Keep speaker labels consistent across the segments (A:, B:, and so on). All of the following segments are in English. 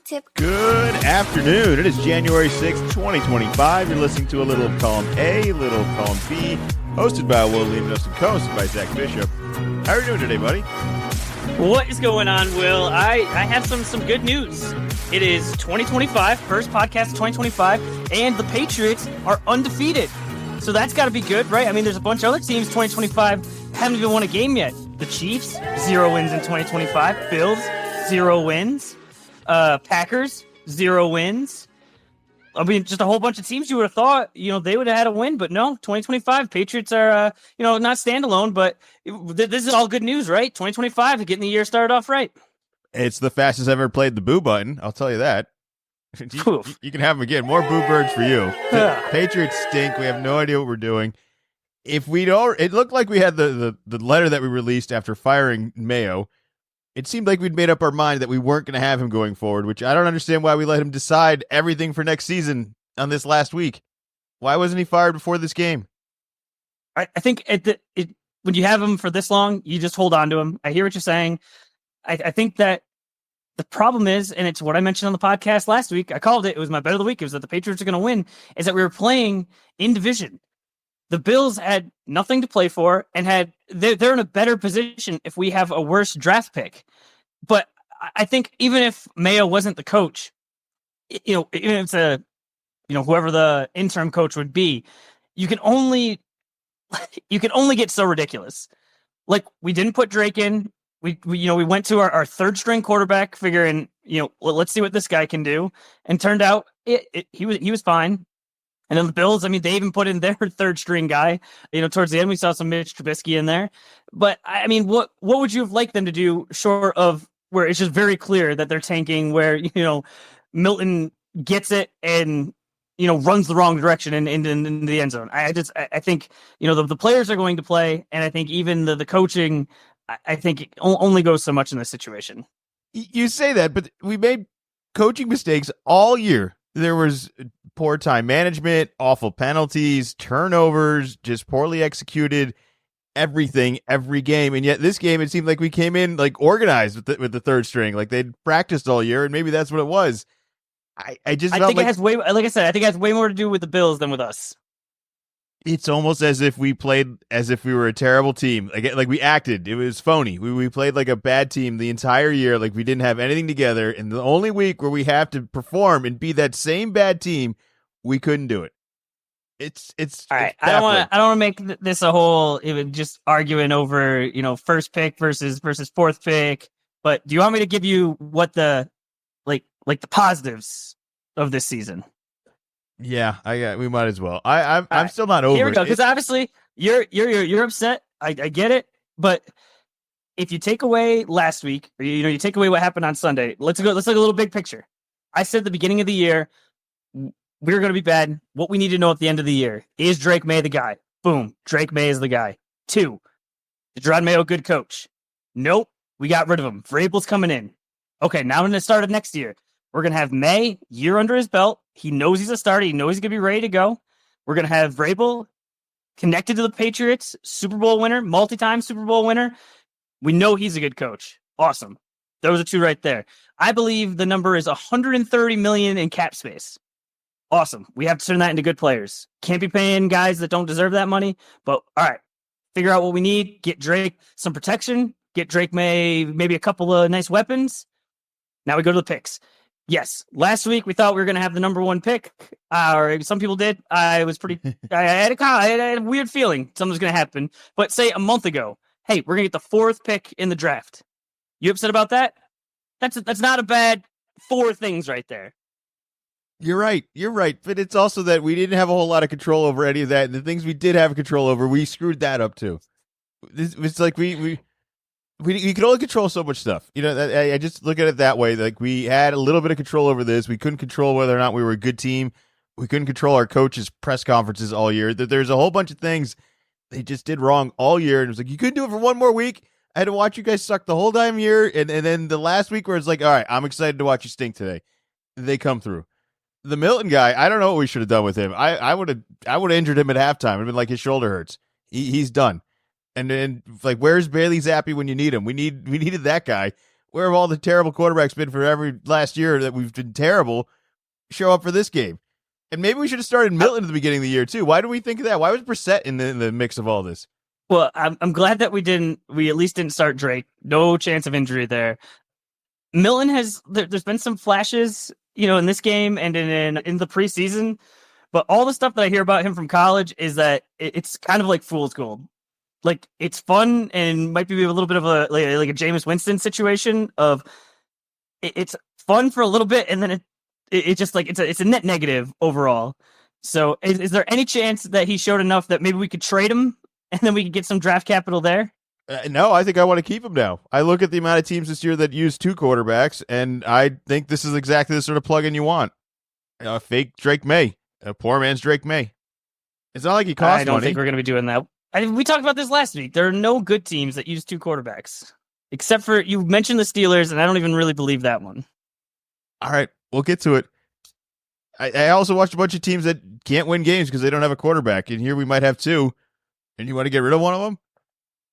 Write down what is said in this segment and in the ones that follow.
A: tip.
B: Good afternoon. It is January 6th, 2025. You're listening to a little column A, little column B, hosted by Will Liam, and co-hosted by Zach Bishop. How are you doing today, buddy?
C: What is going on, Will? I have some good news. It is 2025, first podcast of 2025, and the Patriots are undefeated. So that's got to be good, right? I mean, there's a bunch of other teams, 2025, haven't even won a game yet. The Chiefs, 0 wins in 2025. Bills, 0 wins. Packers, 0 wins. I mean, just a whole bunch of teams you would have thought, they would have had a win, but no, 2025 Patriots are, not standalone, but this is all good news, right? 2025, getting the year started off right.
B: It's the fastest I've ever played the boo button. I'll tell you that. You can have them again. More boo birds for you. Patriots stink. We have no idea what we're doing. It looked like we had the letter that we released after firing Mayo. It seemed like we'd made up our mind that we weren't going to have him going forward, which I don't understand why we let him decide everything for next season on this last week. Why wasn't he fired before this game?
C: I think when you have him for this long, you just hold on to him. I hear what you're saying. I think that the problem is, and it's what I mentioned on the podcast last week, I called it was my bet of the week, it was that the Patriots are going to win, is that we were playing in division. The Bills had nothing to play for and they're in a better position if we have a worse draft pick. But I think even if Mayo wasn't the coach, even if it's whoever the interim coach would be, you can only get so ridiculous. Like, we didn't put Drake in. We went to our third string quarterback figuring, let's see what this guy can do. And turned out he was fine. And then the Bills, I mean, they even put in their third string guy. Towards the end, we saw some Mitch Trubisky in there. But I mean, what would you have liked them to do short of where it's just very clear that they're tanking, where, Milton gets it and, runs the wrong direction in the end zone. I think, the players are going to play. And I think even the coaching, I think it only goes so much in this situation.
B: You say that, but we made coaching mistakes all year. There was poor time management, awful penalties, turnovers, just poorly executed everything, every game. And yet this game, it seemed like we came in like organized with the third string, like they'd practiced all year, and maybe that's what it was. I think it has way, like I said, I think it has way more to do with the Bills than with us. It's almost as if we played as if we were a terrible team. Like we acted. It was phony. We played like a bad team the entire year. Like we didn't have anything together. And the only week where we have to perform and be that same bad team, we couldn't do it. It's all right. I don't want to make this a whole just arguing over first pick versus fourth pick. But do you want me to give you what the like the positives of this season? Yeah, we might as well. I'm still not over it. Here we go, because obviously you're upset. I get it, but if you take away last week, or you take away what happened on Sunday, let's look a little big picture. I said at the beginning of the year we're going to be bad. What we need to know at the end of the year is Drake Maye the guy. Boom, Drake Maye is the guy. 2, is Gerard Mayo a good coach? Nope, we got rid of him. Vrabel's coming in. Okay, now in the start of next year, we're going to have Maye, year under his belt. He knows he's a starter. He knows he's going to be ready to go. We're going to have Vrabel connected to the Patriots, Super Bowl winner, multi-time Super Bowl winner. We know he's a good coach. Awesome. Those are 2 right there. I believe the number is $130 million in cap space. Awesome. We have to turn that into good players. Can't be paying guys that don't deserve that money. But all right, figure out what we need. Get Drake some protection. Get Drake maybe a couple of nice weapons. Now we go to the picks. Yes, last week we thought we were going to have the number 1 pick, or some people did. I was pretty. I had a weird feeling something was going to happen. But say a month ago, hey, we're going to get the 4th pick in the draft. You upset about that? That's not a bad 4 things right there. You're right. But it's also that we didn't have a whole lot of control over any of that. And the things we did have control over, we screwed that up too. It's like we could only control so much stuff. I just look at it that way. Like, we had a little bit of control over this. We couldn't control whether or not we were a good team. We couldn't control our coaches' press conferences all year. There's a whole bunch of things they just did wrong all year. And it was like, you couldn't do it for one more week. I had to watch you guys suck the whole damn year. And then the last week where it's like, all right, I'm excited to watch you stink today. They come through. The Milton guy, I don't know what we should have done with him. I would have injured him at halftime. It'd been like his shoulder hurts. He's done. And then, like, where's Bailey Zappi when you need him? We needed that guy. Where have all the terrible quarterbacks been for every last year that we've been terrible show up for this game? And maybe we should have started Milton at the beginning of the year too. Why did we think of that? Why was Brissett in the mix of all this?
C: Well, I'm glad that we at least didn't start Drake. No chance of injury there. Milton there's been some flashes, in this game and in the preseason, but all the stuff that I hear about him from college is that it's kind of like fool's gold. Like, it's fun and might be a little bit of a like a Jameis Winston situation of it's fun for a little bit and then it just like it's a net negative overall. So is there any chance that he showed enough that maybe we could trade him and then we could get some draft capital there?
B: No, I think I want to keep him now. I look at the amount of teams this year that use two quarterbacks, and I think this is exactly the sort of plug-in you want. Fake Drake Maye. A poor man's Drake Maye. It's not like he costs money.
C: I don't think we're going to be doing that. We talked about this last week. There are no good teams that use two quarterbacks. Except for, you mentioned the Steelers, and I don't even really believe that one.
B: All right, we'll get to it. I also watched a bunch of teams that can't win games because they don't have a quarterback, and here we might have two, and you want to get rid of one of them?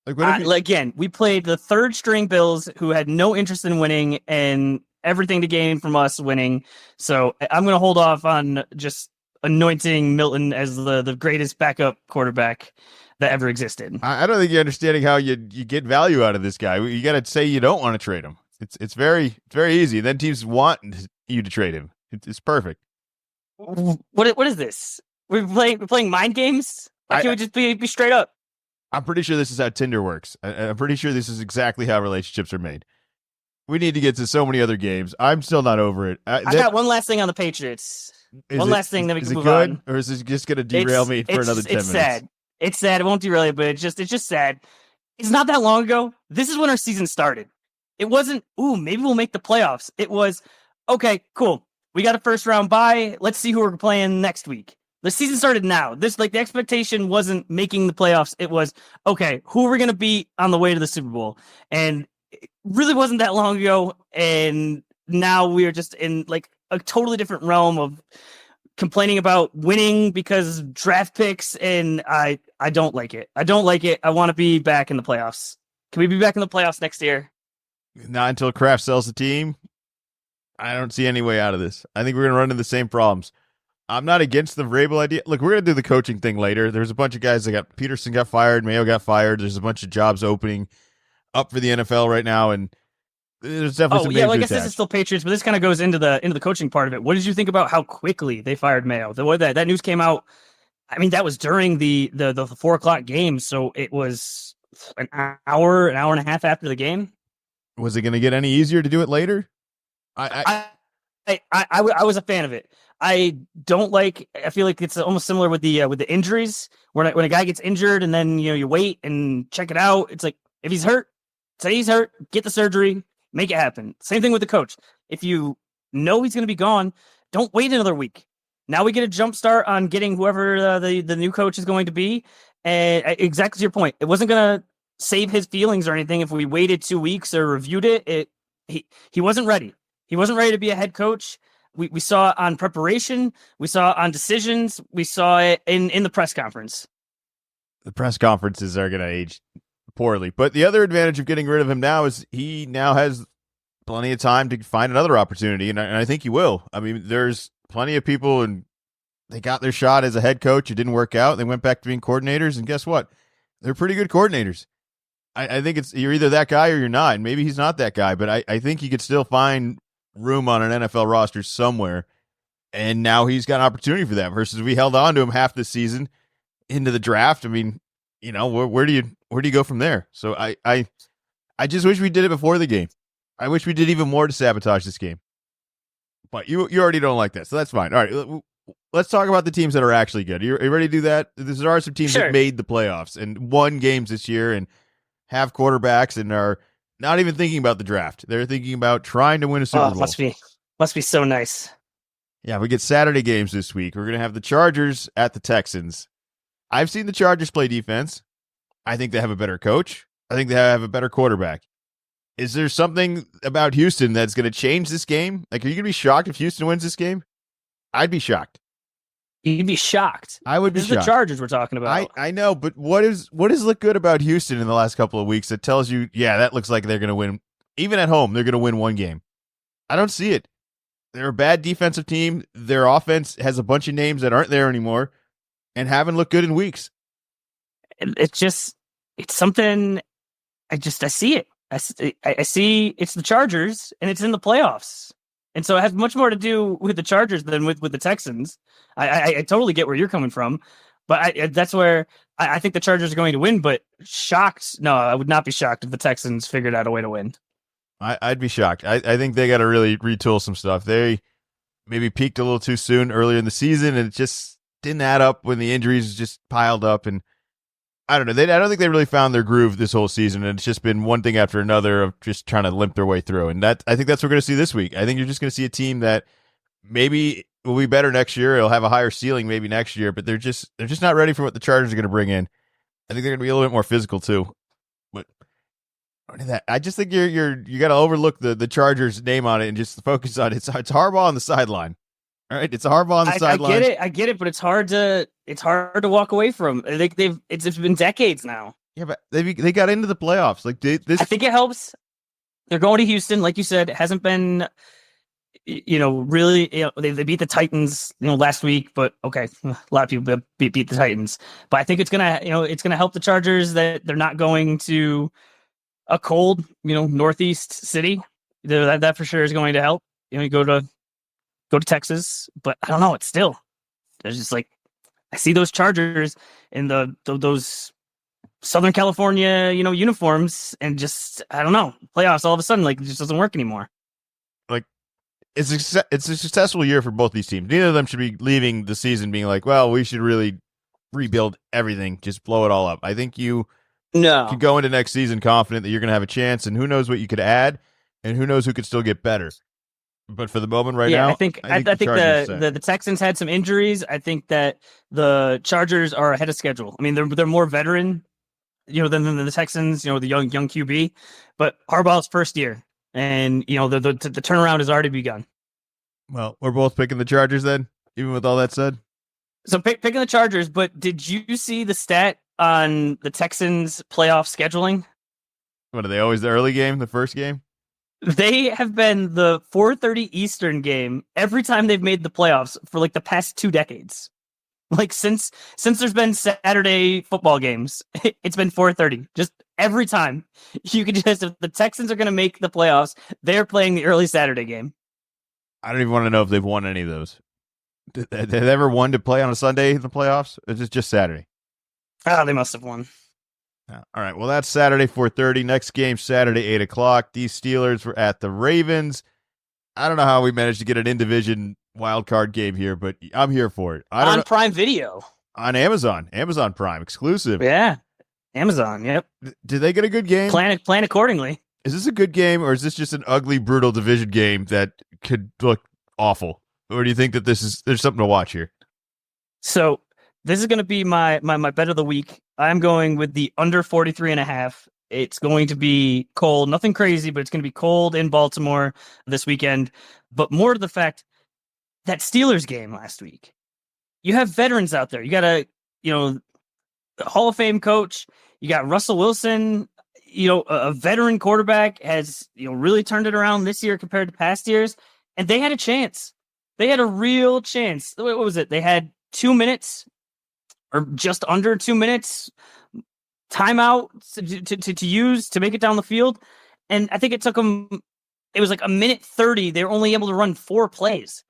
C: Again, we played the third string Bills who had no interest in winning and everything to gain from us winning. So I'm going to hold off on just anointing Milton as the greatest backup quarterback that ever existed.
B: I don't think you're understanding how you get value out of this guy. You got to say you don't want to trade him. It's very easy. Then teams want you to trade him. It's perfect.
C: What is this? We're playing mind games? Why can't we just be straight up?
B: I'm pretty sure this is how Tinder works. I'm pretty sure this is exactly how relationships are made. We need to get to so many other games. I'm still not over it.
C: I got one last thing on the Patriots. Last thing, then we can move on.
B: Or is this just going to derail me for another 10 minutes?
C: It's sad. It's sad. It won't derail you, but it's just sad. It's not that long ago. This is when our season started. It wasn't, maybe we'll make the playoffs. It was, okay, cool. We got a first round bye. Let's see who we're playing next week. The season started now. The expectation wasn't making the playoffs. It was, okay, who are we going to beat on the way to the Super Bowl? And it really wasn't that long ago. And now we are just in like a totally different realm of complaining about winning because draft picks. And I don't like it. I don't like it. I want to be back in the playoffs. Can we be back in the playoffs next year?
B: Not until Kraft sells the team. I don't see any way out of this. I think we're going to run into the same problems. I'm not against the Vrabel idea. Look, we're going to do the coaching thing later. There's a bunch of guys that Peterson got fired, Mayo got fired. There's a bunch of jobs opening up for the NFL right now, and there's definitely some names
C: I guess
B: attached.
C: This is still Patriots, but this kind of goes into the coaching part of it. What did you think about how quickly they fired Mayo? The way that news came out, I mean, that was during the 4:00 game, so it was an hour and a half after the game.
B: Was it going to get any easier to do it later?
C: I was a fan of it. I feel like it's almost similar with the injuries when a guy gets injured and then you wait and check it out. It's like, if he's hurt, say he's hurt, get the surgery, make it happen. Same thing with the coach. If you know he's going to be gone, don't wait another week. Now we get a jump start on getting whoever the new coach is going to be. And exactly to your point, it wasn't going to save his feelings or anything if we waited 2 weeks or reviewed it. He wasn't ready. He wasn't ready to be a head coach. We saw it on preparation. We saw it on decisions. We saw it in the press conference.
B: The press conferences are going to age poorly. But the other advantage of getting rid of him now is he now has plenty of time to find another opportunity, and I think he will. I mean, there's plenty of people, and they got their shot as a head coach. It didn't work out. They went back to being coordinators, and guess what? They're pretty good coordinators. I think you're either that guy or you're not, and maybe he's not that guy, but I think he could still find room on an NFL roster somewhere, and now he's got an opportunity for that versus we held on to him half the season into the draft. I mean, where do you go from there? So I just wish we did it before the game. I wish we did even more to sabotage this game, but you already don't like that, so that's fine. All right, let's talk about the teams that are actually good. Are you ready to do that? There are some teams that made the playoffs and won games this year and have quarterbacks and are not even thinking about the draft. They're thinking about trying to win a Super Bowl.
C: Must be so nice.
B: Yeah, we get Saturday games this week. We're going to have the Chargers at the Texans. I've seen the Chargers play defense. I think they have a better coach. I think they have a better quarterback. Is there something about Houston that's going to change this game? Like, are you going to be shocked if Houston wins this game? I'd be shocked.
C: You'd be shocked.
B: I would be shocked.
C: This is the Chargers we're talking about.
B: I know, but what has looked good about Houston in the last couple of weeks that tells you, yeah, that looks like they're going to win even at home, they're going to win one game. I don't see it. They're a bad defensive team. Their offense has a bunch of names that aren't there anymore and haven't looked good in weeks.
C: It's something. I see it. I see it's the Chargers and it's in the playoffs. And so it has much more to do with the Chargers than with the Texans. I totally get where you're coming from, but that's where I think the Chargers are going to win. But shocked? No, I would not be shocked if the Texans figured out a way to win.
B: I'd be shocked. I think they got to really retool some stuff. They maybe peaked a little too soon earlier in the season, and it just didn't add up when the injuries just piled up. And I don't know. I don't think they really found their groove this whole season, and it's just been one thing after another of just trying to limp their way through. And I think that's what we're going to see this week. I think you're just going to see a team that maybe will be better next year. It'll have a higher ceiling maybe next year, but they're just not ready for what the Chargers are going to bring in. I think they're going to be a little bit more physical too. But I just think you got to overlook the Chargers name on it and just focus on it. It's Harbaugh on the sideline. All right, it's Harbaugh on the sideline.
C: I get it, but it's hard to walk away from. I think it's been decades now.
B: Yeah, but they got into the playoffs. Like this,
C: I think it helps. They're going to Houston, like you said. It hasn't been, really. They beat the Titans, last week. But okay, a lot of people beat the Titans. But I think it's gonna help the Chargers that they're not going to a cold, Northeast city. That for sure is going to help. You go to Texas, but I don't know. It's still, there's just like, I see those Chargers in those Southern California, uniforms, and just, I don't know, playoffs all of a sudden, like, it just doesn't work anymore.
B: Like, it's a successful year for both these teams. Neither of them should be leaving the season being like, well, we should really rebuild everything, just blow it all up. I think you could go into next season confident that you're going to have a chance, and who knows what you could add, and who knows who could still get better. But for the moment now,
C: I think the Texans had some injuries. I think that the Chargers are ahead of schedule. I mean, they're more veteran, than the Texans, the young QB. But Harbaugh's first year, and the turnaround has already begun.
B: Well, we're both picking the Chargers then, even with all that said.
C: So picking the Chargers, but did you see the stat on the Texans playoff scheduling?
B: What are they always the early game, the first game?
C: They have been the 4:30 Eastern game every time they've made the playoffs for like the past 2 decades. Like since there's been Saturday football games, it's been 4:30. Just every time. You could just, if the Texans are going to make the playoffs, they're playing the early Saturday game.
B: I don't even want to know if they've won any of those. Did they ever won to play on a Sunday in the playoffs? Or is it just Saturday?
C: Oh, they must have won.
B: All right, well, that's Saturday, 4:30. Next game, Saturday, 8 o'clock. These Steelers were at the Ravens. I don't know how we managed to get an in-division wild card game here, but I'm here for it.
C: On Prime Video.
B: On Amazon Prime, exclusive.
C: Yeah, Amazon, yep.
B: Did they get a good game?
C: Plan accordingly.
B: Is this a good game, or is this just an ugly, brutal division game that could look awful? Or do you think that there's something to watch here?
C: So this is going to be my bet of the week. I'm going with the under 43.5. It's going to be cold, nothing crazy, but it's going to be cold in Baltimore this weekend. But more to the fact, that Steelers game last week, you have veterans out there. You got a Hall of Fame coach. You got Russell Wilson, a veteran quarterback, has really turned it around this year compared to past years. And they had a chance. They had a real chance. What was it? They had 2 minutes or just under 2 minutes timeout to use to make it down the field. And I think it took them, it was like a minute 30. They were only able to run 4 plays.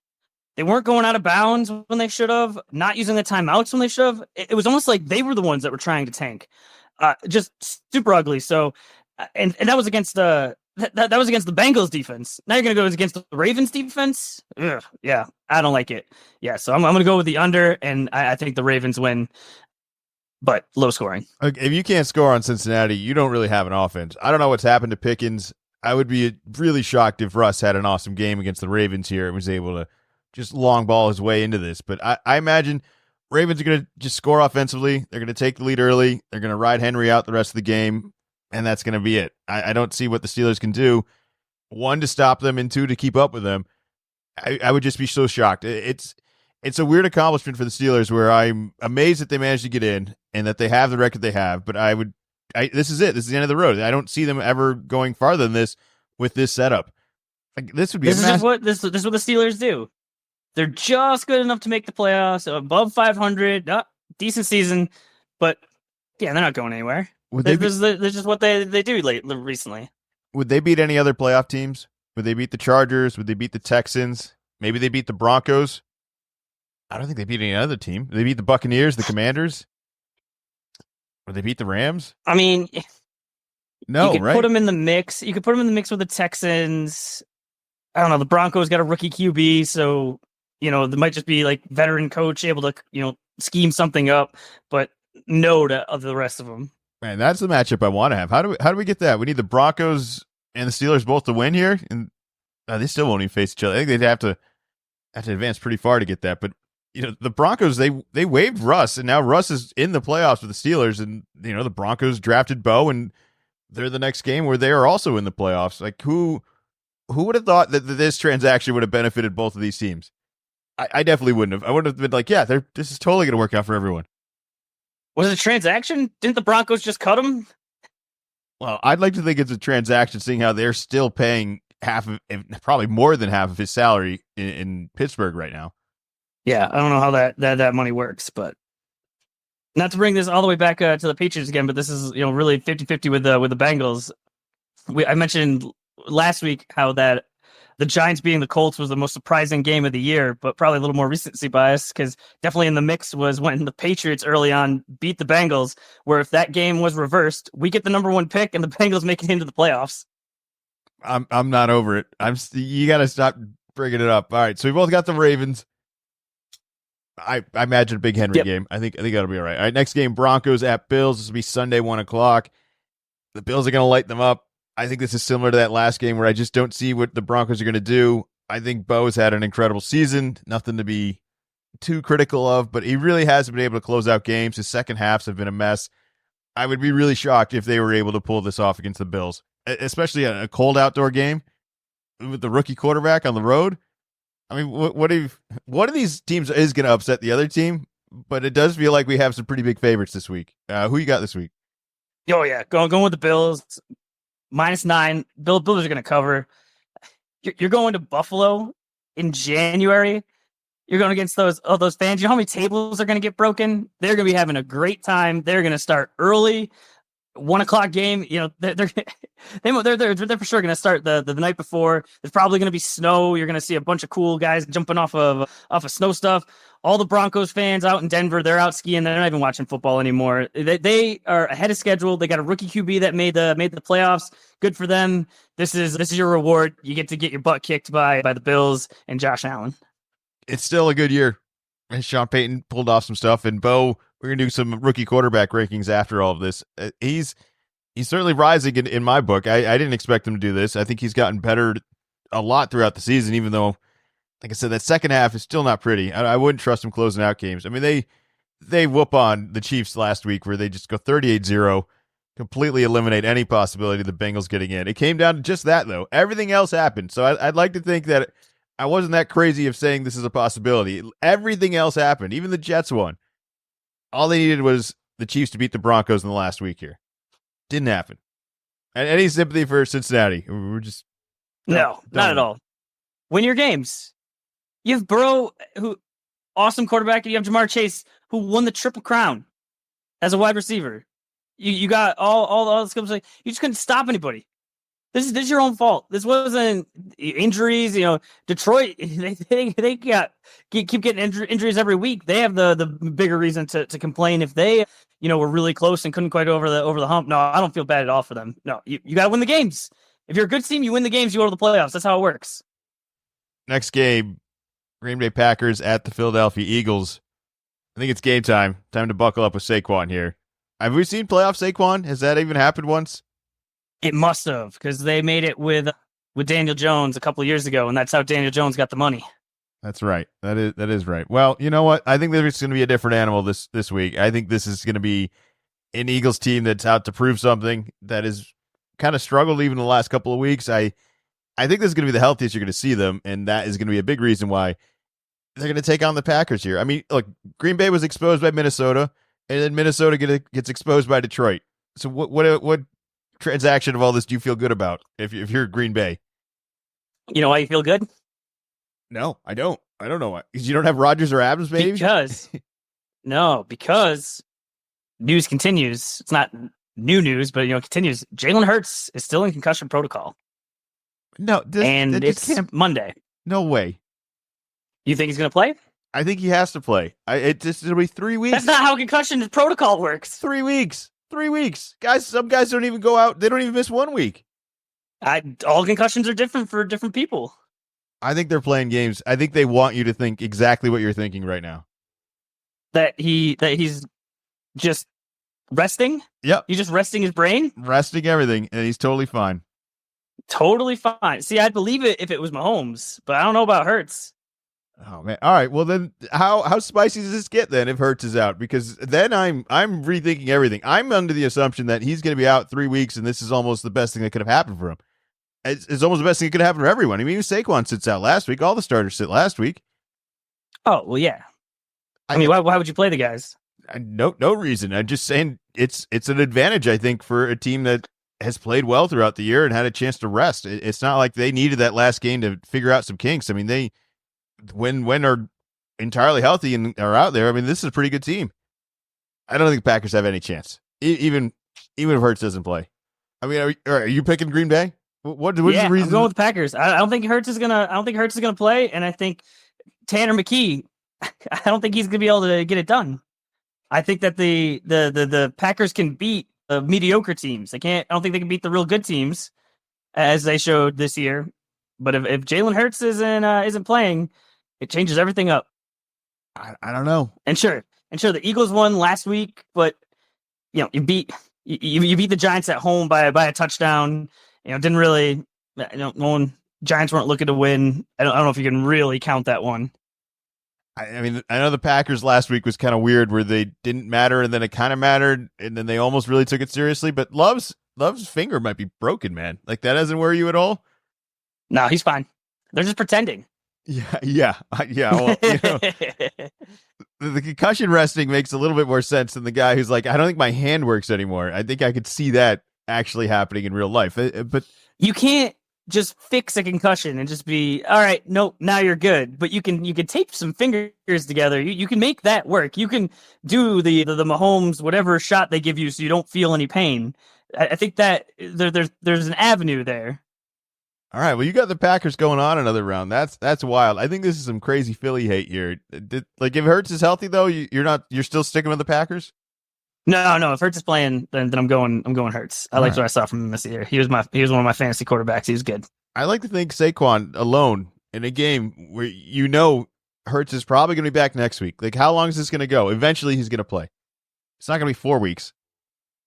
C: They weren't going out of bounds when they should have, not using the timeouts when they should have. It was almost like they were the ones that were trying to tank. Just super ugly. So, and that was against that was against the Bengals defense. Now you're going to go against the Ravens defense? Ugh, yeah, I don't like it. Yeah, so I'm going to go with the under, and I think the Ravens win, but low scoring.
B: If you can't score on Cincinnati, you don't really have an offense. I don't know what's happened to Pickens. I would be really shocked if Russ had an awesome game against the Ravens here and was able to just long ball his way into this. But I imagine Ravens are going to just score offensively. They're going to take the lead early. They're going to ride Henry out the rest of the game. And that's going to be it. I don't see what the Steelers can do. 1, to stop them, and 2, to keep up with them. I would just be so shocked. It's a weird accomplishment for the Steelers where I'm amazed that they managed to get in and that they have the record they have. But this is it. This is the end of the road. I don't see them ever going farther than this with this setup. Like, this would be
C: this is what the Steelers do. They're just good enough to make the playoffs, above 500, decent season, but yeah, they're not going anywhere. This is just what they do recently.
B: Would they beat any other playoff teams? Would they beat the Chargers? Would they beat the Texans? Maybe they beat the Broncos. I don't think they beat any other team. Would they beat the Buccaneers, the Commanders? Would they beat the Rams?
C: I mean,
B: no,
C: you could put them in the mix. You could put them in the mix with the Texans. I don't know. The Broncos got a rookie QB, so there might just be like veteran coach able to scheme something up, but no to the rest of them.
B: Man, that's the matchup I want to have. How do we get that? We need the Broncos and the Steelers both to win here, and they still won't even face each other. I think they'd have to advance pretty far to get that. But the Broncos, they waived Russ, and now Russ is in the playoffs with the Steelers, and the Broncos drafted Bo, and they're the next game where they are also in the playoffs. Like, who would have thought that this transaction would have benefited both of these teams? I definitely wouldn't have. I wouldn't have been like, yeah, this is totally going to work out for everyone.
C: Was it a transaction? Didn't the Broncos just cut him?
B: Well, I'd like to think it's a transaction, seeing how they're still paying probably more than half of his salary in Pittsburgh right now.
C: Yeah, I don't know how that money works, but not to bring this all the way back to the Patriots again, but this is really 50-50 with the Bengals. I mentioned last week how that the Giants beating the Colts was the most surprising game of the year, but probably a little more recency bias, because definitely in the mix was when the Patriots early on beat the Bengals, where if that game was reversed, we get the number 1 pick and the Bengals make it into the playoffs.
B: I'm not over it. You got to stop bringing it up. All right, so we both got the Ravens. I imagine a big Henry game. I think that'll be all right. All right, next game, Broncos at Bills. This will be Sunday, 1:00. The Bills are going to light them up. I think this is similar to that last game where I just don't see what the Broncos are going to do. I think Bo has had an incredible season. Nothing to be too critical of, but he really hasn't been able to close out games. His second halves have been a mess. I would be really shocked if they were able to pull this off against the Bills, especially a cold outdoor game with the rookie quarterback on the road. I mean, one of these teams is going to upset the other team, but it does feel like we have some pretty big favorites this week. Who you got this week?
C: Oh, yeah. Going with the Bills. -9. Bills are going to cover. You're going to Buffalo in January. You're going against those fans. You know how many tables are going to get broken? They're going to be having a great time. They're going to start early. 1:00 game. They're for sure going to start the night before. There's probably going to be snow. You're going to see a bunch of cool guys jumping off of snow stuff. All the Broncos fans out in Denver, they're out skiing. They're not even watching football anymore. They are ahead of schedule. They got a rookie QB that made the playoffs. Good for them. This is your reward. You get to get your butt kicked by the Bills and Josh Allen.
B: It's still a good year. And Sean Payton pulled off some stuff, and Bo, we're going to do some rookie quarterback rankings after all of this. He's certainly rising in my book. I didn't expect him to do this. I think he's gotten better a lot throughout the season, even though, like I said, that second half is still not pretty. I wouldn't trust him closing out games. I mean, they whoop on the Chiefs last week where they just go 38-0, completely eliminate any possibility of the Bengals getting in. It came down to just that, though. Everything else happened. So I'd like to think that I wasn't that crazy of saying this is a possibility. Everything else happened. Even the Jets won. All they needed was the Chiefs to beat the Broncos in the last week here. Didn't happen. And any sympathy for Cincinnati? We're just
C: not at all. Win your games. You have Burrow, who awesome quarterback, and you have Jamar Chase, who won the Triple Crown as a wide receiver. You got all the skills. You just couldn't stop anybody. This is your own fault. This wasn't injuries. Detroit, they keep getting injuries every week. They have the bigger reason to complain if they were really close and couldn't quite over the hump. No, I don't feel bad at all for them. No, you got to win the games. If you're a good team, you win the games. You go to the playoffs. That's how it works.
B: Next game, Green Bay Packers at the Philadelphia Eagles. I think it's game time. Time to buckle up with Saquon here. Have we seen playoff Saquon? Has that even happened once?
C: It must have, because they made it with Daniel Jones a couple of years ago, and that's how Daniel Jones got the money.
B: That's right. That is right. Well, you know what? I think there's going to be a different animal this week. I think this is going to be an Eagles team that's out to prove something, that has kind of struggled even the last couple of weeks. I think this is going to be the healthiest you're going to see them, and that is going to be a big reason why they're going to take on the Packers here. I mean, look, Green Bay was exposed by Minnesota, and then Minnesota gets exposed by Detroit. So what transaction of all this do you feel good about if you're Green Bay?
C: You know why you feel good?
B: No, I don't. I don't know why. Because you don't have Rodgers or Adams, maybe?
C: Because news continues. It's not new news, but it continues. Jalen Hurts is still in concussion protocol.
B: No,
C: it's Monday.
B: No way.
C: You think he's going to play?
B: I think he has to play. It'll be 3 weeks.
C: That's not how concussion protocol works.
B: 3 weeks. 3 weeks. Guys, some guys don't even go out. They don't even miss 1 week.
C: All concussions are different for different people.
B: I think they're playing games. I think they want you to think exactly what you're thinking right now.
C: That he's just resting?
B: Yep.
C: He's just resting his brain?
B: Resting everything, and he's totally fine.
C: Totally fine. See, I'd believe it if it was Mahomes, but I don't know about Hurts.
B: Oh man! All right. Well, then, how spicy does this get then if Hurts is out? Because then I'm rethinking everything. I'm under the assumption that he's going to be out 3 weeks, and this is almost the best thing that could have happened for him. It's almost the best thing that could happen for everyone. I mean, even Saquon sits out last week. All the starters sit last week.
C: Oh well, yeah. I mean, why would you play the guys?
B: No reason. I'm just saying it's an advantage, I think, for a team that has played well throughout the year and had a chance to rest. It's not like they needed that last game to figure out some kinks. I mean, they when are entirely healthy and are out there. I mean, this is a pretty good team. I don't think the Packers have any chance, even if Hurts doesn't play. I mean, are you picking Green Bay? What is the reason?
C: I'm going with the Packers. I don't think Hurts is gonna play, and I think Tanner McKee. I don't think he's gonna be able to get it done. I think that the Packers can beat the mediocre teams. I don't think they can beat the real good teams, as they showed this year. But if Jalen Hurts isn't playing, it changes everything up.
B: I don't know.
C: And sure, the Eagles won last week, but you beat the Giants at home by a touchdown. Didn't really. Giants weren't looking to win. I don't know if you can really count that one.
B: I mean, I know the Packers last week was kind of weird, where they didn't matter and then it kind of mattered, and then they almost really took it seriously. But Love's finger might be broken, man. Like, that doesn't worry you at all.
C: No, he's fine. They're just pretending.
B: Yeah. Well, the concussion resting makes a little bit more sense than the guy who's like, I don't think my hand works anymore. I think I could see that actually happening in real life. But
C: you can't just fix a concussion and just be all right. Nope, now you're good. But you can tape some fingers together. You can make that work. You can do the Mahomes whatever shot they give you, so you don't feel any pain. I think that there's an avenue there.
B: All right, well, you got the Packers going on another round. That's wild. I think this is some crazy Philly hate here. Like, if Hurts is healthy though, you're still sticking with the Packers?
C: No. If Hurts is playing, then I'm going Hurts. I liked what I saw from him this year. He was one of my fantasy quarterbacks. He was good. I
B: like to think Saquon alone in a game where Hurts is probably going to be back next week. Like, how long is this going to go? Eventually, he's going to play. It's not going to be 4 weeks.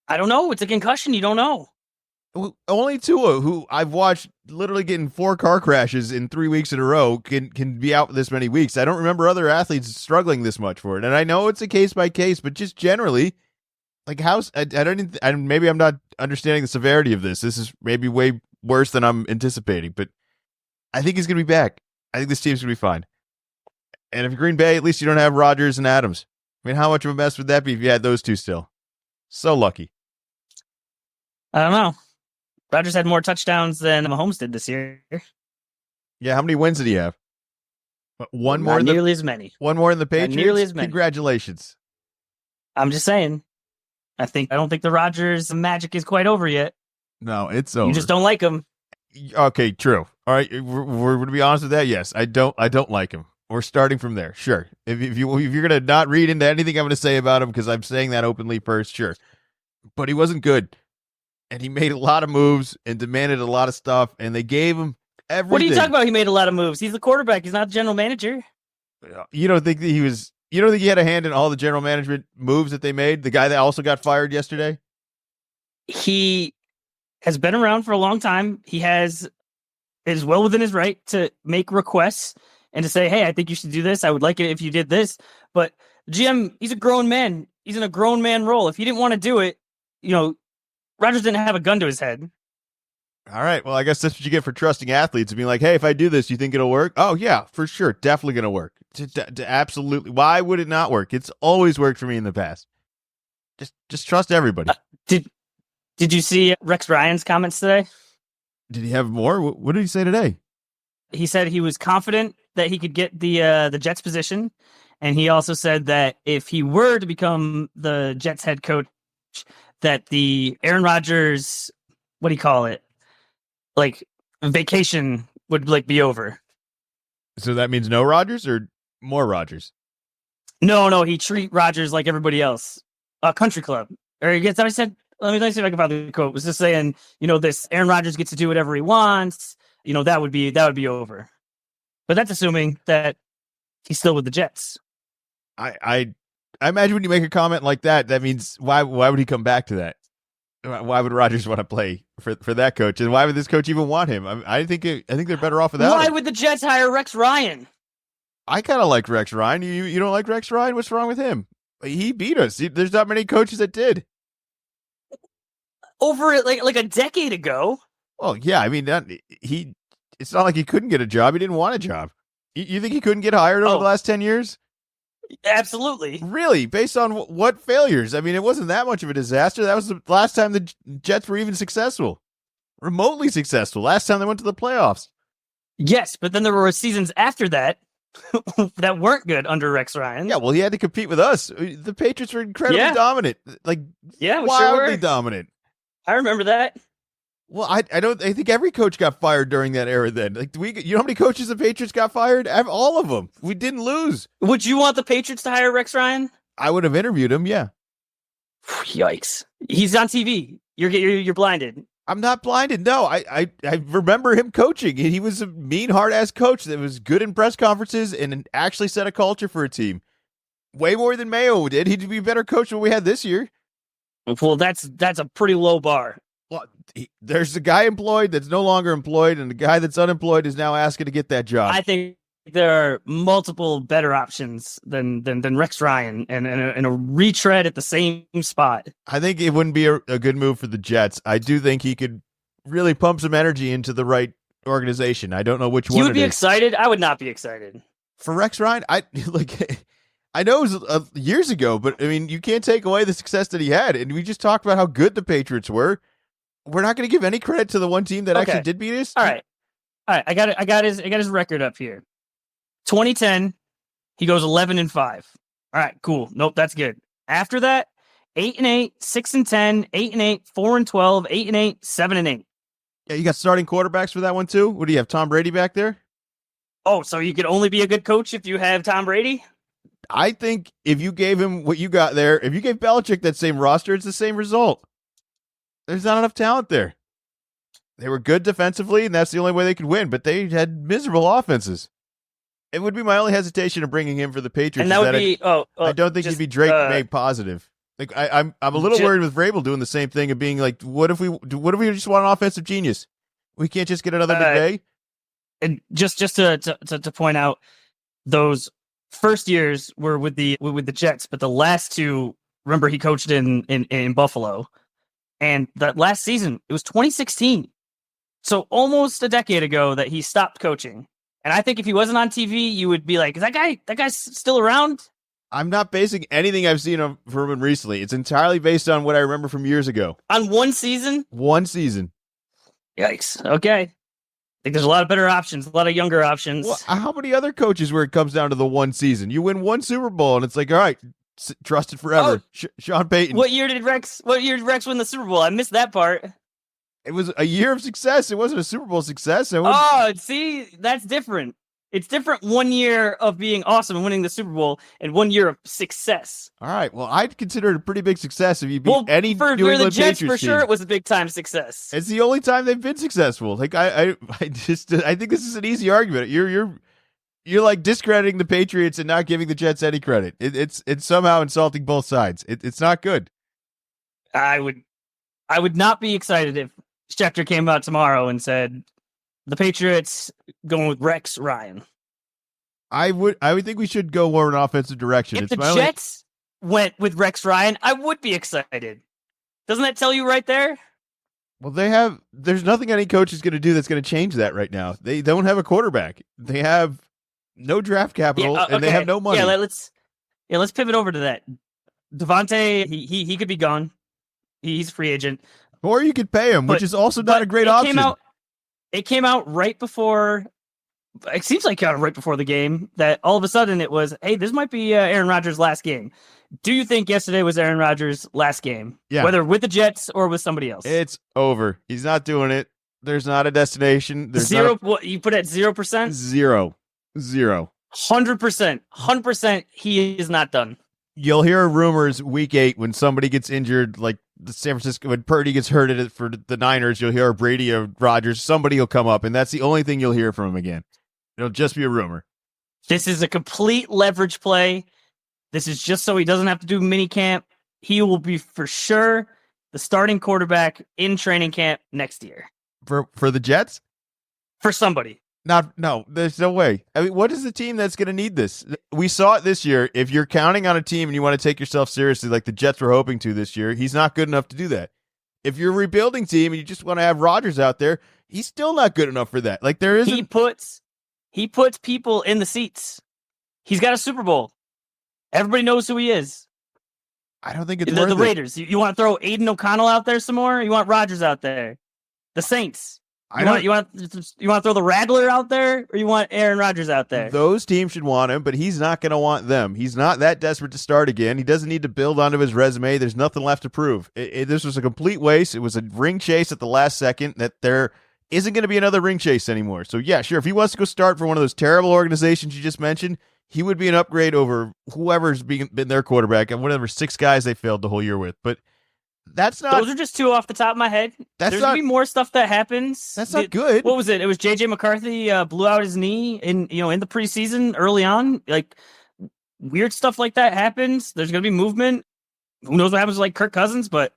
C: I don't know. It's a concussion. You don't know.
B: Only Tua, who I've watched literally getting 4 car crashes in 3 weeks in a row, can be out this many weeks. I don't remember other athletes struggling this much for it. And I know it's a case by case, but just generally, like, maybe I'm not understanding the severity of this. This is maybe way worse than I'm anticipating, but I think he's going to be back. I think this team's going to be fine. And if you're Green Bay, at least you don't have Rodgers and Adams. I mean, how much of a mess would that be if you had those two still? So lucky.
C: I don't know. Rodgers had more touchdowns than Mahomes did this year.
B: Yeah, how many wins did he have? One more.
C: Not nearly as many.
B: One more than the Patriots.
C: Not nearly as many.
B: Congratulations.
C: I'm just saying. I don't think the Rodgers magic is quite over yet.
B: No, it's over.
C: You just don't like him.
B: Okay, true. All right, we're going to be honest with that. Yes, I don't like him. We're starting from there. Sure. If you're going to not read into anything I'm going to say about him because I'm saying that openly first, sure. But he wasn't good. And he made a lot of moves and demanded a lot of stuff, and they gave him everything.
C: What are you talking about? He made a lot of moves. He's the quarterback. He's not the general manager.
B: You don't think that you don't think he had a hand in all the general management moves that they made? The guy that also got fired yesterday?
C: He has been around for a long time. He is well within his right to make requests and to say, hey, I think you should do this. I would like it if you did this. But GM, he's a grown man. He's in a grown man role. If he didn't want to do it, Rodgers didn't have a gun to his head. All
B: right. Well, I guess that's what you get for trusting athletes and being like, hey, if I do this, you think it'll work? Oh, yeah, for sure. Definitely going to work. Absolutely. Why would it not work? It's always worked for me in the past. Just trust everybody.
C: Did you see Rex Ryan's comments today?
B: Did he have more? What did he say today?
C: He said he was confident that he could get the Jets position, and he also said that if he were to become the Jets head coach, that the Aaron Rodgers, what do you call it, like vacation would like be over.
B: So that means no Rodgers or more Rodgers?
C: No, he treat Rodgers like everybody else. A country club. Or he gets. I said, let me see if I can find the quote. It was just saying, this Aaron Rodgers gets to do whatever he wants. That would be over. But that's assuming that he's still with the Jets.
B: I imagine when you make a comment like that, that means why would he come back to that? Why would Rodgers want to play for that coach? And why would this coach even want him? I think they're better off without him.
C: Why would the Jets hire Rex Ryan?
B: I kind of like Rex Ryan. You don't like Rex Ryan? What's wrong with him? He beat us. There's not many coaches that did.
C: Over it like a decade ago.
B: Well, yeah. I mean, it's not like he couldn't get a job. He didn't want a job. You think he couldn't get hired over the last 10 years?
C: Absolutely.
B: Really? Based on what failures? I mean, it wasn't that much of a disaster. That was the last time the Jets were even successful. Remotely successful. Last time they went to the playoffs.
C: Yes, but then there were seasons after that that weren't good under Rex Ryan.
B: Yeah, well, he had to compete with us. The Patriots were incredibly dominant. Wildly dominant.
C: I remember that.
B: Well, I think every coach got fired during that era then. You know how many coaches the Patriots got fired? All of them. We didn't lose.
C: Would you want the Patriots to hire Rex Ryan?
B: I would have interviewed him, yeah.
C: Yikes. He's on TV. You're blinded.
B: I'm not blinded. No, I remember him coaching. He was a mean, hard-ass coach that was good in press conferences and actually set a culture for a team. Way more than Mayo did. He'd be a better coach than we had this year.
C: Well, that's a pretty low bar.
B: Well, there's a guy employed that's no longer employed, and the guy that's unemployed is now asking to get that job.
C: I think there are multiple better options than Rex Ryan and a retread at the same spot.
B: I think it wouldn't be a good move for the Jets. I do think he could really pump some energy into the right organization. I don't know which one.
C: You would be excited? I would not be excited.
B: For Rex Ryan, I know it was years ago, but I mean, you can't take away the success that he had. And we just talked about how good the Patriots were. We're not going to give any credit to the one team that actually did beat us.
C: All right. I got his record up here. 2010, he goes 11-5. All right, cool. Nope, that's good. After that, 8-8, 6-10, 8-8, 4-12, 8-8, 7-8.
B: Yeah, you got starting quarterbacks for that one too. What do you have, Tom Brady back there?
C: Oh, so you could only be a good coach if you have Tom Brady?
B: I think if you gave him what you got there, if you gave Belichick that same roster, it's the same result. There's not enough talent there. They were good defensively, and that's the only way they could win, but they had miserable offenses. It would be my only hesitation of bringing him for the Patriots.
C: And that would be,
B: I don't think he'd be Drake May positive. Like I'm a little worried with Vrabel doing the same thing and being like, what if we just want an offensive genius? We can't just get another McVay.
C: And just to point out, those first years were with the Jets, but the last two, remember, he coached in Buffalo, and that last season it was 2016, so almost a decade ago that he stopped coaching. And I think if he wasn't on TV, you would be like, is that guy's still around?
B: I'm not basing anything I've seen from him recently. It's entirely based on what I remember from years ago.
C: On one season?
B: One season.
C: Yikes. Okay. I think there's a lot of better options, a lot of younger options.
B: Well, how many other coaches where it comes down to the one season? You win one Super Bowl, and it's like, all right, trusted forever. Sean Payton.
C: What year did Rex win the Super Bowl? I missed that part.
B: It was a year of success. It wasn't a Super Bowl success.
C: See, that's different. It's different 1 year of being awesome and winning the Super Bowl and 1 year of success.
B: All right. Well, I'd consider it a pretty big success if you beat any New England
C: the Jets,
B: Patriots
C: for sure,
B: team.
C: it was a big time success.
B: It's the only time they've been successful. Like I think this is an easy argument. You're like discrediting the Patriots and not giving the Jets any credit. It's somehow insulting both sides. It's not good.
C: I would not be excited if Schefter came out tomorrow and said the Patriots going with Rex Ryan.
B: I would think we should go more in an offensive direction.
C: If the Jets went with Rex Ryan, I would be excited. Doesn't that tell you right there?
B: Well, there's nothing any coach is going to do that's going to change that right now. They don't have a quarterback. They have no draft capital and they have no money.
C: Let's pivot over to that. Devontae, he could be gone. He's a free agent.
B: Or you could pay him, which is also not a great option.
C: It came out right before. It seems like right before the game that all of a sudden it was, hey, this might be Aaron Rodgers' last game. Do you think yesterday was Aaron Rodgers' last game?
B: Yeah.
C: Whether with the Jets or with somebody else?
B: It's over. He's not doing it. There's not a destination. There's
C: zero. What you put at 0%?
B: Zero.
C: 100%. 100%. He is not done.
B: You'll hear rumors week 8 when somebody gets injured, like the San Francisco, when Purdy gets hurt at it for the Niners. You'll hear Brady or Rodgers. Somebody will come up, and that's the only thing you'll hear from him again. It'll just be a rumor.
C: This is a complete leverage play. This is just so he doesn't have to do mini camp. He will be for sure the starting quarterback in training camp next year.
B: For the Jets?
C: For somebody.
B: No, there's no way. I mean, what is the team that's going to need this? We saw it this year. If you're counting on a team and you want to take yourself seriously like the Jets were hoping to this year, he's not good enough to do that. If you're a rebuilding team and you just want to have Rodgers out there, he's still not good enough for that. Like there isn't.
C: He puts people in the seats. He's got a Super Bowl. Everybody knows who he is.
B: I don't think it's worth
C: the Raiders. You want to throw Aiden O'Connell out there some more? You want Rodgers out there? The Saints. You want to throw the Rattler out there, or you want Aaron Rodgers out there?
B: Those teams should want him, but he's not going to want them. He's not that desperate to start again. He doesn't need to build onto his resume. There's nothing left to prove. This was a complete waste. It was a ring chase at the last second that there isn't going to be another ring chase anymore. So yeah, sure. If he wants to go start for one of those terrible organizations you just mentioned, he would be an upgrade over whoever's been their quarterback and whatever 6 guys they failed the whole year with. But that's not.
C: Those are just 2 off the top of my head. There's gonna be more stuff that happens.
B: That's not good.
C: What was it? It was JJ McCarthy blew out his knee in the preseason early on. Like weird stuff like that happens. There's gonna be movement. Who knows what happens with like Kirk Cousins? But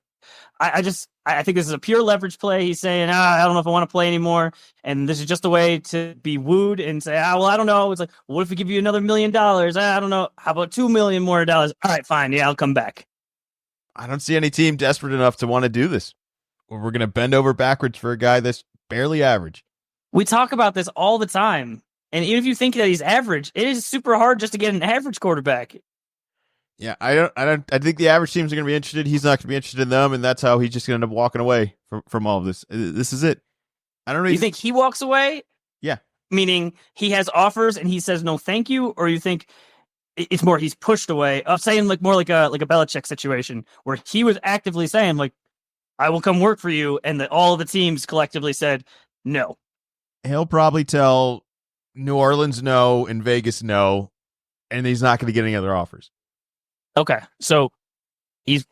C: I think this is a pure leverage play. He's saying, I don't know if I want to play anymore. And this is just a way to be wooed and say, well, I don't know. It's like, what if we give you another $1 million? I don't know. How about $2 million more? All right, fine. Yeah, I'll come back.
B: I don't see any team desperate enough to want to do this. Or we're going to bend over backwards for a guy that's barely average.
C: We talk about this all the time. And even if you think that he's average, it is super hard just to get an average quarterback.
B: Yeah, I think the average teams are going to be interested. He's not going to be interested in them, and that's how he's just going to end up walking away from all of this. This is it. I don't know.
C: You think he walks away?
B: Yeah.
C: Meaning he has offers and he says no thank you, or you think it's more he's pushed away? I'm saying like more like a Belichick situation where he was actively saying like, I will come work for you, and that all the teams collectively said no.
B: He'll probably tell New Orleans no and Vegas no, and he's not going to get any other offers.
C: Okay, so he's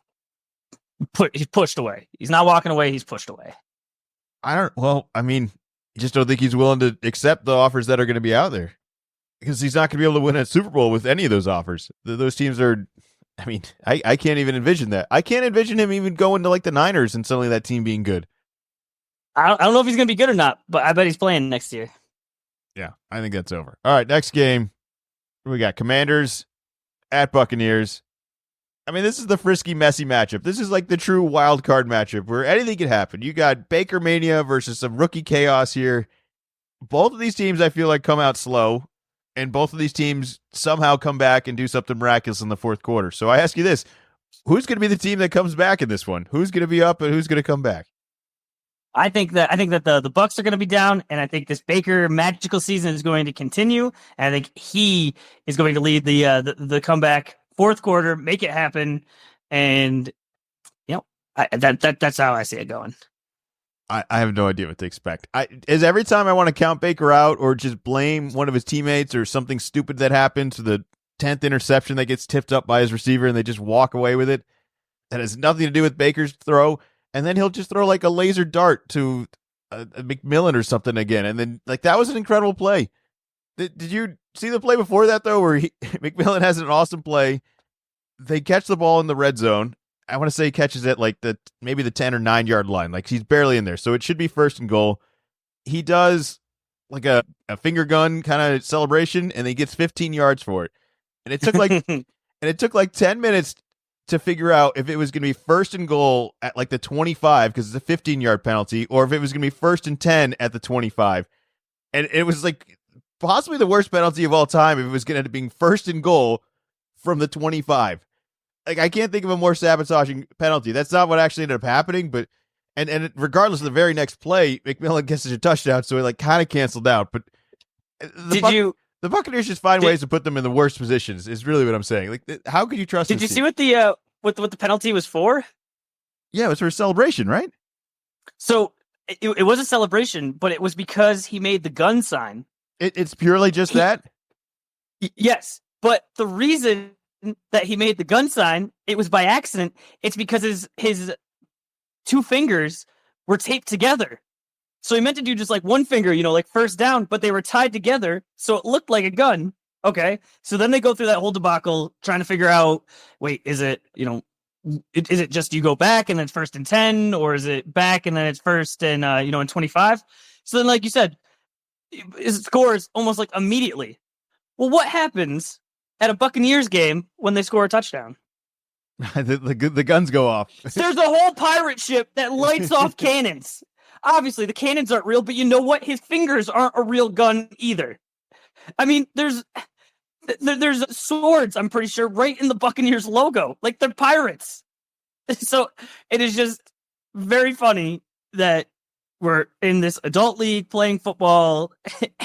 C: pushed away. He's not walking away. He's pushed away.
B: I just don't think he's willing to accept the offers that are going to be out there because he's not going to be able to win a Super Bowl with any of those offers. Those teams are, I can't even envision that. I can't envision him even going to like the Niners and suddenly that team being good.
C: I don't know if he's going to be good or not, but I bet he's playing next year.
B: Yeah, I think that's over. All right, next game. We got Commanders at Buccaneers. This is the frisky, messy matchup. This is like the true wild card matchup where anything can happen. You got Baker Mania versus some rookie chaos here. Both of these teams, I feel like, come out slow, and both of these teams somehow come back and do something miraculous in the fourth quarter. So I ask you this, who's going to be the team that comes back in this one? Who's going to be up and who's going to come back?
C: I think that the Bucs are going to be down, and I think this Baker magical season is going to continue, and I think he is going to lead the comeback fourth quarter, make it happen, and that's how I see it going.
B: I have no idea what to expect. Is every time I want to count Baker out or just blame one of his teammates or something stupid that happened to the 10th interception that gets tipped up by his receiver and they just walk away with it. That has nothing to do with Baker's throw. And then he'll just throw like a laser dart to a McMillan or something again. And then like that was an incredible play. Did you see the play before that though, where McMillan has an awesome play? They catch the ball in the red zone. I want to say he catches it like maybe the 10 or 9 yard line. Like he's barely in there. So it should be first and goal. He does like a finger gun kind of celebration and he gets 15 yards for it. And it took like 10 minutes to figure out if it was going to be first and goal at like the 25 because it's a 15-yard penalty, or if it was going to be first and 10 at the 25. And it was like possibly the worst penalty of all time if it was going to end up being first and goal from the 25. Like I can't think of a more sabotaging penalty. That's not what actually ended up happening, but And regardless of the very next play, McMillan gets a touchdown, so he kind of canceled out. But the Buccaneers just find ways to put them in the worst positions. Is really what I'm saying. How could you trust?
C: Did you see what the what the penalty was for?
B: Yeah, it was for a celebration, right?
C: So it was a celebration, but it was because he made the gun sign.
B: It's purely just that.
C: Yes, but the reason that he made the gun sign, it was by accident. It's because his two fingers were taped together. So he meant to do just one finger, first down, but they were tied together, so it looked like a gun. Okay. So then they go through that whole debacle trying to figure out, wait, is it just you go back and then it's 1st and 10, or is it back and then it's 1st and and 25? So then, like you said, it scores almost immediately. Well, what happens at a Buccaneers game when they score a touchdown?
B: the guns go off.
C: There's a whole pirate ship that lights off cannons. Obviously, the cannons aren't real, but you know what? His fingers aren't a real gun either. I mean, there's swords, I'm pretty sure, right in the Buccaneers logo. They're pirates. So it is just very funny that we're in this adult league playing football,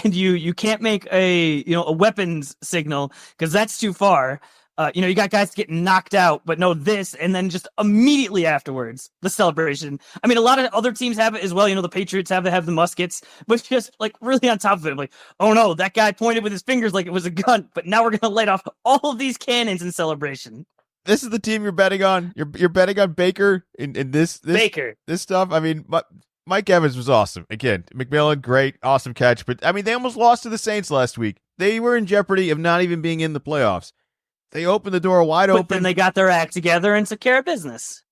C: and you can't make a weapons signal because that's too far. You got guys getting knocked out, but no this, and then just immediately afterwards, the celebration. I mean, a lot of other teams have it as well. The Patriots have the muskets, but just really on top of it, oh no, that guy pointed with his fingers like it was a gun, but now we're going to light off all of these cannons in celebration.
B: This is the team you're betting on. You're betting on Baker in this
C: Baker.
B: This stuff. I mean, Mike Evans was awesome. Again, McMillan, great, awesome catch. But I mean, they almost lost to the Saints last week. They were in jeopardy of not even being in the playoffs. They opened the door wide open.
C: But then they got their act together and took care of business.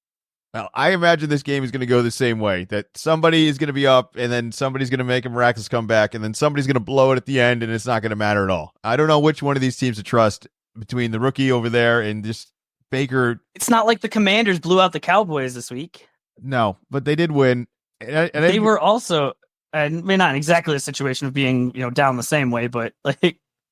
B: Well, I imagine this game is going to go the same way, that somebody is going to be up, and then somebody's going to make a miraculous comeback, and then somebody's going to blow it at the end, and it's not going to matter at all. I don't know which one of these teams to trust between the rookie over there and just Baker.
C: It's not like the Commanders blew out the Cowboys this week.
B: No, but they did win.
C: They were also, I mean, not exactly a situation of being, down the same way, but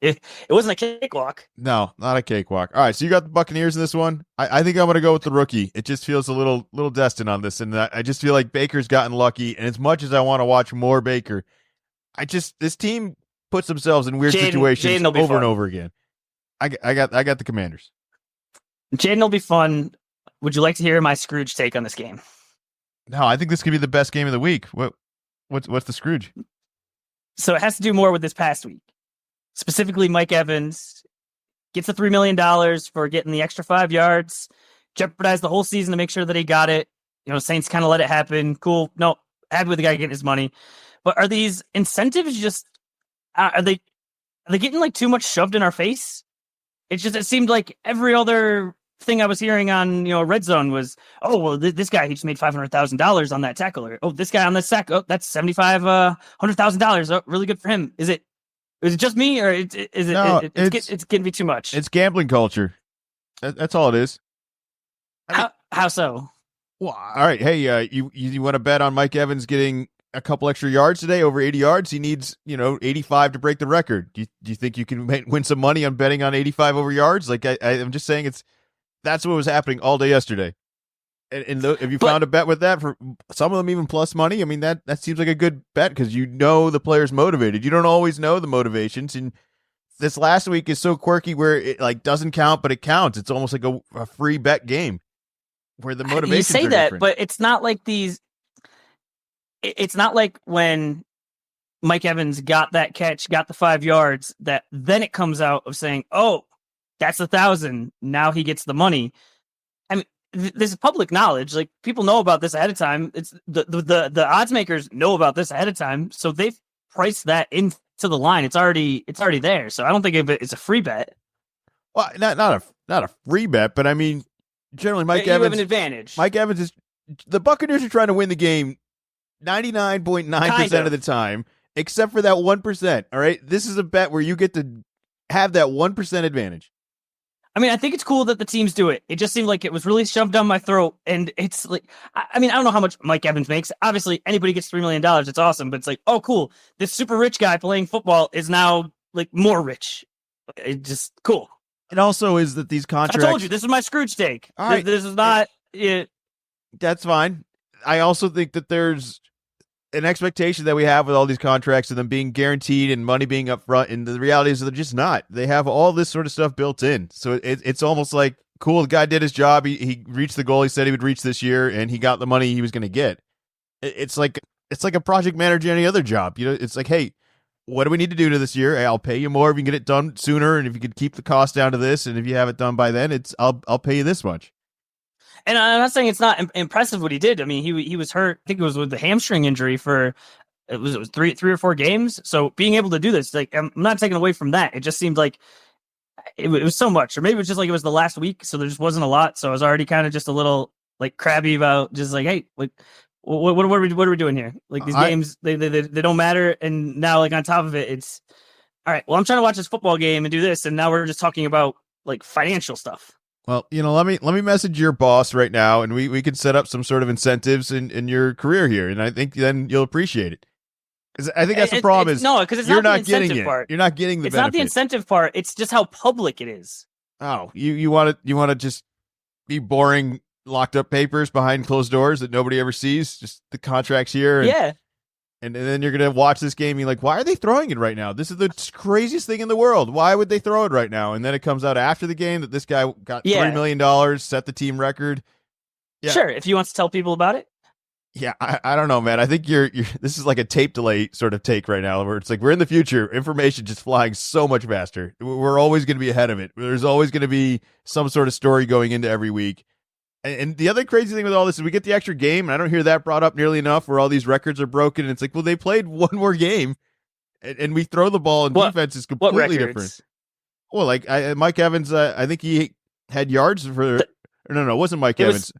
C: it wasn't a cakewalk.
B: No, not a cakewalk. All right, so you got the Buccaneers in this one. I think I'm going to go with the rookie. It just feels a little destined on this, and I just feel like Baker's gotten lucky. And as much as I want to watch more Baker, this team puts themselves in weird situations over and over again. I got the Commanders.
C: Jaden will be fun. Would you like to hear my Scrooge take on this game?
B: No, I think this could be the best game of the week. What's the Scrooge?
C: So it has to do more with this past week. Specifically, Mike Evans gets the $3 million for getting the extra 5 yards, jeopardized the whole season to make sure that he got it. Saints kind of let it happen. Cool. No, happy with the guy getting his money. But are these incentives just, are they getting too much shoved in our face? It seemed like every other thing I was hearing on, Red Zone was, oh, well, this guy, he just made $500,000 on that tackle. Or, oh, this guy on the sack, oh, that's $100,000. Oh, really good for him. Is it just me, or it's getting to be too much?
B: It's gambling culture. That's all it is.
C: How so?
B: Well, all right. Hey, you want to bet on Mike Evans getting a couple extra yards today, over 80 yards? He needs 85 to break the record. Do you think you can win some money on betting on 85 over yards? I'm just saying that's what was happening all day yesterday. And if you found a bet with that, for some of them even plus money, I mean, that seems like a good bet because the player's motivated. You don't always know the motivations, and this last week is so quirky where it doesn't count, but it counts. It's almost like a free bet game where the motivations
C: you say
B: are
C: that,
B: different.
C: But it's not like these. It's not like when Mike Evans got that catch, got the 5 yards, that then it comes out of saying, "Oh, that's 1,000. Now he gets the money." I mean, this is public knowledge. People know about this ahead of time. It's the odds makers know about this ahead of time, so they've priced that into the line. It's already there. So I don't think it's a free bet.
B: Well, not a free bet, but I mean, generally Mike Evans
C: have an advantage.
B: Mike Evans is the Buccaneers are trying to win the game 99.9% of the time, except for that 1%. All right, this is a bet where you get to have that 1% advantage.
C: I mean, I think it's cool that the teams do it. It just seemed like it was really shoved down my throat. And it's I don't know how much Mike Evans makes. Obviously, anybody gets $3 million. It's awesome. But it's oh, cool. This super rich guy playing football is now more rich. It's just cool.
B: It also is that these contracts.
C: I told you, this is my Scrooge take.
B: All right.
C: This is not it.
B: That's fine. I also think that there's an expectation that we have with all these contracts and them being guaranteed and money being up front, and the reality is they're just not. They have all this sort of stuff built in, so it's almost like, cool, the guy did his job, he reached the goal he said he would reach this year, and he got the money he was going to get. It's like a project manager any other job. It's like, hey, what do we need to do to this year? Hey, I'll pay you more if you can get it done sooner, and if you could keep the cost down to this, and if you have it done by then, I'll pay you this much.
C: And I'm not saying it's not impressive what he did. I mean, he was hurt. I think it was with the hamstring injury for it was three or four games. So being able to do this, like, I'm not taking away from that. It just seemed like it was so much, or maybe it was just like it was the last week, so there just wasn't a lot. So I was already kind of just a little like crabby about just like, hey, like, what are we doing here? Like, these games, they don't matter. And now, like, on top of it, it's all right. Well, I'm trying to watch this football game and do this, and now we're just talking about like financial stuff.
B: Well, let me message your boss right now, and we can set up some sort of incentives in your career here, and I think then you'll appreciate it. Because I think that's the problem.
C: Because it's
B: you're
C: not the
B: getting
C: incentive
B: it.
C: part.
B: You're not getting the
C: It's
B: benefit.
C: not the incentive part. It's just how public it is.
B: Oh, you want to just be boring, locked up papers behind closed doors that nobody ever sees? Just the contracts here. And then you're going to watch this game and you're like, why are they throwing it right now? This is the craziest thing in the world. Why would they throw it right now? And then it comes out after the game that this guy got $3 million, set the team record.
C: Yeah. Sure, if he wants to tell people about it.
B: Yeah, I don't know, man. I think you're this is like a tape delay sort of take right now, where it's like we're in the future, information just flying so much faster. We're always going to be ahead of it. There's always going to be some sort of story going into every week. And the other crazy thing with all this is we get the extra game, and I don't hear that brought up nearly enough, where all these records are broken. And it's like, well, they played one more game, and we throw the ball, and defense is completely different. Well, like Mike Evans, I think he had yards for. No, it wasn't Mike Evans.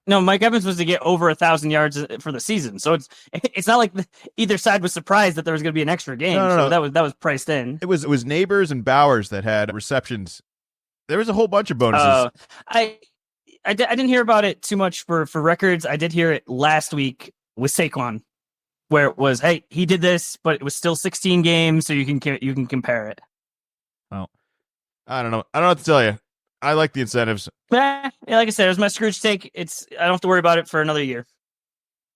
C: No, Mike Evans was to get over 1,000 yards for the season, so it's not like either side was surprised that there was going to be an extra game. No. So that was priced in.
B: It was Neighbors and Bowers that had receptions. There was a whole bunch of bonuses.
C: I didn't hear about it too much for records. I did hear it last week with Saquon, where it was, hey, he did this, but it was still 16 games, so you can compare it.
B: Oh, I don't know. I don't know what to tell you. I like the incentives.
C: Yeah, like I said, it was my Scrooge take. I don't have to worry about it for another year.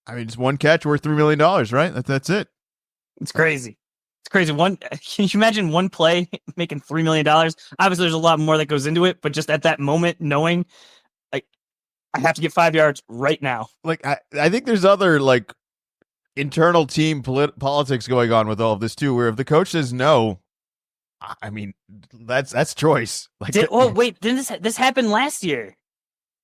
B: I mean, it's one catch worth $3 million, right? That's it.
C: It's crazy. It's crazy. Can you imagine one play making $3 million? Obviously, there's a lot more that goes into it, but just at that moment, knowing, like, I have to get 5 yards right now.
B: Like, I think there's other, like, internal team politics going on with all of this, too, where if the coach says no, I mean, that's choice. Like,
C: wait, didn't this happened last year?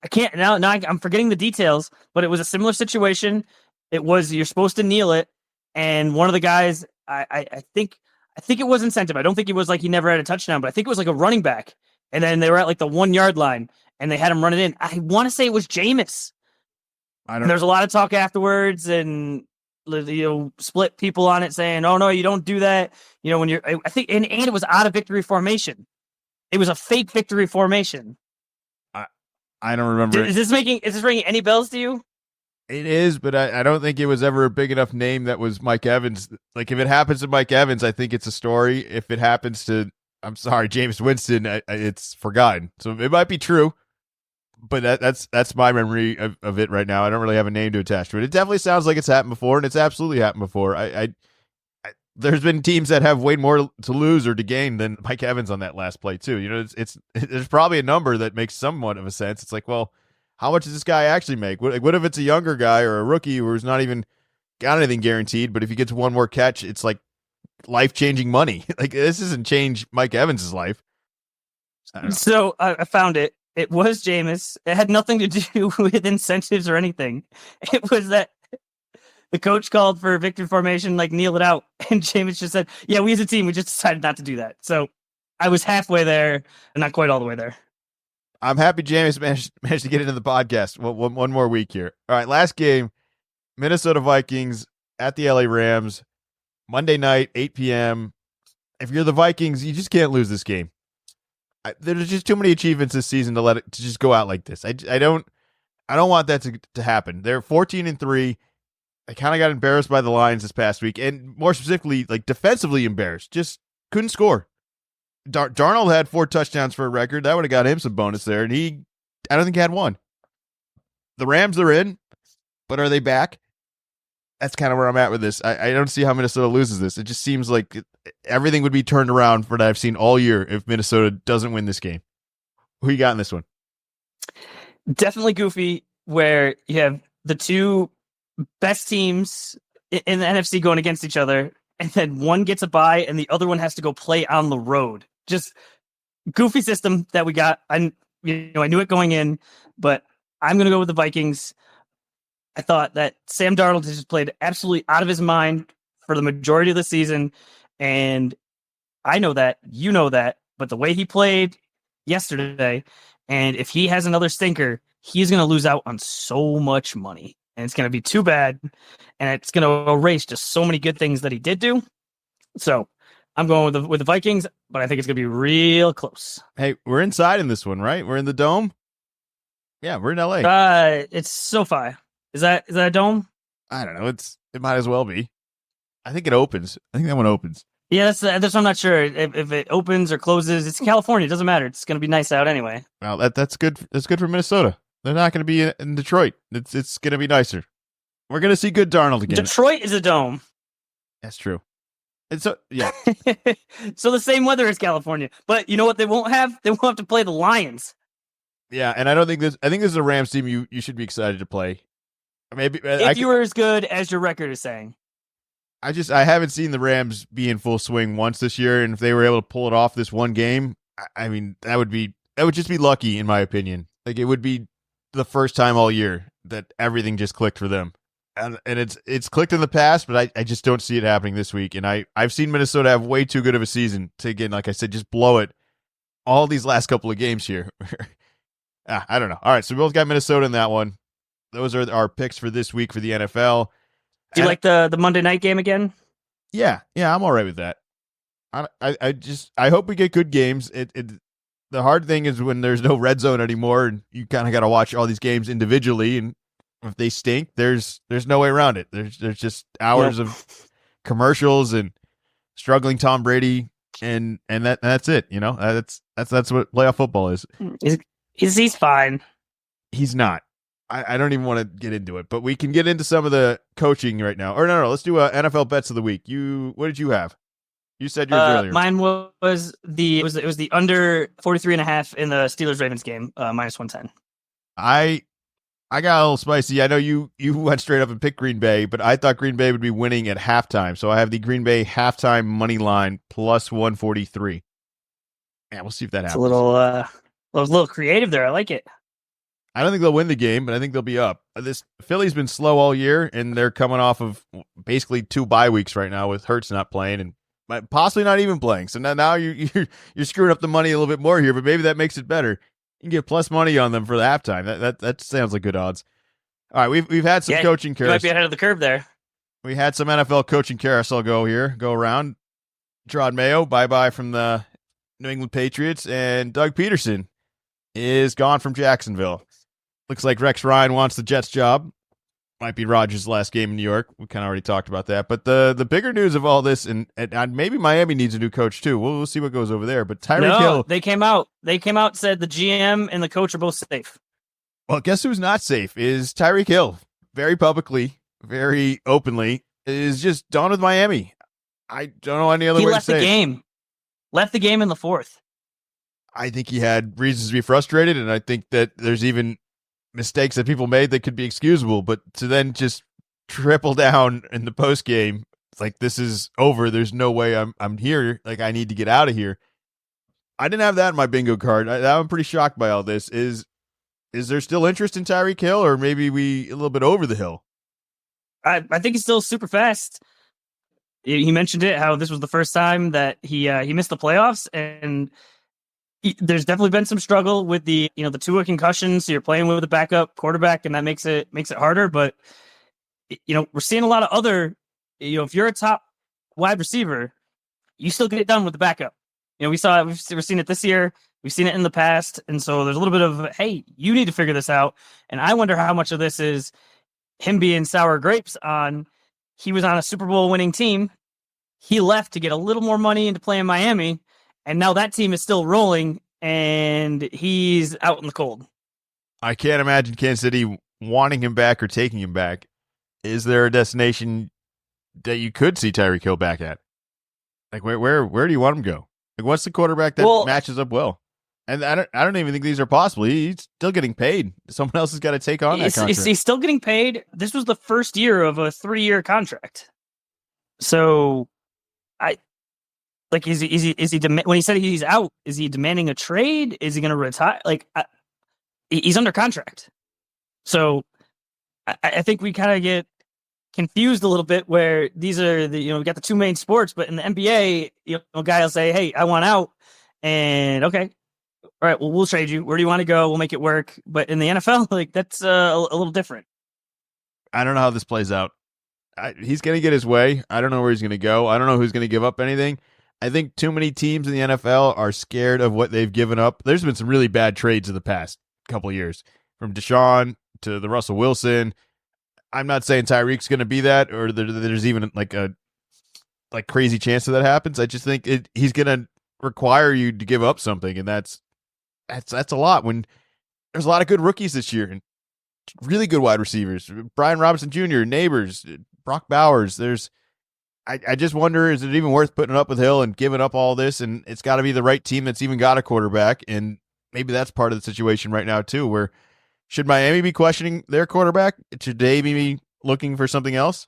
C: I can't now. I'm forgetting the details, but it was a similar situation. It was you're supposed to kneel it, and one of the guys, I think it was incentive. I don't think it was like he never had a touchdown, but I think it was like a running back, and then they were at like the 1 yard line, and they had him run it in. I want to say it was Jameis. And there's a lot of talk afterwards, and split people on it saying, "Oh no, you don't do that." When you're, I think, and it was out of victory formation. It was a fake victory formation.
B: I don't remember.
C: Is this ringing any bells to you?
B: It is, but I don't think it was ever a big enough name that was Mike Evans. Like, if it happens to Mike Evans, I think it's a story. If it happens to, I'm sorry, Jameis Winston, it's forgotten. So it might be true, but that's my memory of it right now. I don't really have a name to attach to it. It definitely sounds like it's happened before, and it's absolutely happened before. There's been teams that have way more to lose or to gain than Mike Evans on that last play too. It's there's probably a number that makes somewhat of a sense. It's like, well, how much does this guy actually make? What if it's a younger guy or a rookie who's not even got anything guaranteed, but if he gets one more catch, it's like life-changing money. Like, this doesn't change Mike Evans' life.
C: So I found it. It was Jameis. It had nothing to do with incentives or anything. It was that the coach called for victory formation, like, kneel it out. And Jameis just said, yeah, we as a team, we just decided not to do that. So I was halfway there and not quite all the way there.
B: I'm happy Jameis managed to get into the podcast. One more week here. All right, last game, Minnesota Vikings at the LA Rams, Monday night, 8 p.m. If you're the Vikings, you just can't lose this game. There's just too many achievements this season to just go out like this. I don't want that to happen. They're 14-3. I kind of got embarrassed by the Lions this past week, and more specifically, like, defensively embarrassed. Just couldn't score. Darnold had 4 touchdowns for a record. That would have got him some bonus there, and I don't think he had one. The Rams are in. but are they back? That's kind of where I'm at with this. I don't see how Minnesota loses this. It just seems like everything would be turned around for that I've seen all year if Minnesota doesn't win this game. Who you got in this one?
C: Definitely goofy, where you have the two best teams in the NFC going against each other, and then one gets a bye and the other one has to go play on the road. Just goofy system that we got. I knew it going in, but I'm going to go with the Vikings. I thought that Sam Darnold has just played absolutely out of his mind for the majority of the season, and I know that, you know that, but the way he played yesterday, and if he has another stinker, he's going to lose out on so much money, and it's going to be too bad, and it's going to erase just so many good things that he did do. So I'm going with the Vikings, but I think it's going to be real close.
B: Hey, we're inside in this one, right? We're in the Dome? Yeah, we're in LA.
C: It's SoFi. Is that a dome?
B: I don't know. It might as well be. I think it opens. I think that one opens.
C: Yeah, that's I'm not sure if it opens or closes. It's California. It doesn't matter. It's going to be nice out anyway.
B: Well, that's good. That's good for Minnesota. They're not going to be in Detroit. It's going to be nicer. We're going to see good Darnold again.
C: Detroit is a dome.
B: That's true. And so, yeah.
C: So the same weather as California. But you know what they won't have? They won't have to play the Lions.
B: Yeah, and I think this is a Rams team you should be excited to play. Maybe
C: if you were as good as your record is saying.
B: I haven't seen the Rams be in full swing once this year, and if they were able to pull it off this one game, I mean that would just be lucky in my opinion. Like it would be the first time all year that everything just clicked for them. And it's clicked in the past, but I just don't see it happening this week. And I've seen Minnesota have way too good of a season to, again, like I said, just blow it all these last couple of games here. I don't know. All right, so we both got Minnesota in that one. Those are our picks for this week for the NFL.
C: Do you like the Monday night game again?
B: Yeah, I'm all right with that. I hope we get good games. The hard thing is when there's no red zone anymore, and you kind of got to watch all these games individually, and if they stink, there's no way around it. There's just hours of commercials and struggling Tom Brady, and that's it. You know, that's what playoff football is.
C: He's fine.
B: He's not. I don't even want to get into it, but we can get into some of the coaching right now. Or no, let's do NFL bets of the week. What did you have? You said yours earlier.
C: Mine was the under 43.5 in the Steelers Ravens game, minus 110.
B: I got a little spicy. I know you went straight up and picked Green Bay, but I thought Green Bay would be winning at halftime. So I have the Green Bay halftime money line plus 143. Yeah, we'll see if that happens.
C: It's a little creative there. I like it.
B: I don't think they'll win the game, but I think they'll be up. This Philly's been slow all year, and they're coming off of basically 2 bye weeks right now with Hurts not playing and possibly not even playing. So now you're screwing up the money a little bit more here, but maybe that makes it better. You can get plus money on them for the halftime. That sounds like good odds. All right, we've had some coaching carousel.
C: You might be ahead of the curve there.
B: We had some NFL coaching carousel go around. Gerard Mayo, bye from the New England Patriots, and Doug Peterson is gone from Jacksonville. Looks like Rex Ryan wants the Jets job. Might be Rodgers' last game in New York. We kind of already talked about that. But the bigger news of all this, and maybe Miami needs a new coach too. We'll see what goes over there. But Tyreek Hill.
C: They came out, said the GM and the coach are both safe.
B: Well, guess who's not safe is Tyreek Hill. Very publicly, very openly, is done with Miami. I don't know any other way to say it.
C: He left the game in the fourth.
B: I think he had reasons to be frustrated, and I think that there's even mistakes that people made that could be excusable, but to then just triple down in the post game, it's like, this is over. There's no way I'm here. Like, I need to get out of here. I didn't have that in my bingo card. I'm pretty shocked by all this. Is there still interest in Tyreek Hill, or maybe we a little bit over the hill?
C: I think he's still super fast. He mentioned it, how this was the first time that he missed the playoffs, and there's definitely been some struggle with the Tua concussions. So you're playing with a backup quarterback, and that makes it harder. But we're seeing a lot of other. If you're a top wide receiver, you still get it done with the backup. We're seeing it this year. We've seen it in the past, and so there's a little bit of, hey, you need to figure this out. And I wonder how much of this is him being sour grapes on. He was on a Super Bowl winning team. He left to get a little more money into playing Miami. And now that team is still rolling, and he's out in the cold.
B: I can't imagine Kansas City wanting him back or taking him back, is there a destination that you could see Tyreek Hill back at? Like where do you want him to go? Like what's the quarterback that matches up well? And I don't even think these are possible. He's still getting paid. Someone else has got to take on that contract.
C: He's still getting paid. This was the first year of a 3-year contract. So when he said he's out, is he demanding a trade? Is he going to retire? He's under contract. So I think we kind of get confused a little bit where these are we got the two main sports, but in the NBA, a guy will say, "Hey, I want out," and okay, all right, well, we'll trade you. Where do you want to go? We'll make it work. But in the NFL, that's a little different.
B: I don't know how this plays out. He's going to get his way. I don't know where he's going to go. I don't know who's going to give up anything. I think too many teams in the NFL are scared of what they've given up. There's been some really bad trades in the past couple of years, from Deshaun to the Russell Wilson. I'm not saying Tyreek's going to be that, or there's even a crazy chance that happens. I just think he's going to require you to give up something, and that's a lot. When there's a lot of good rookies this year and really good wide receivers, Brian Robinson Jr., Neighbors, Brock Bowers. I just wonder, is it even worth putting up with Hill and giving up all this? And it's got to be the right team that's even got a quarterback, and maybe that's part of the situation right now too, where should Miami be questioning their quarterback? Should they be looking for something else?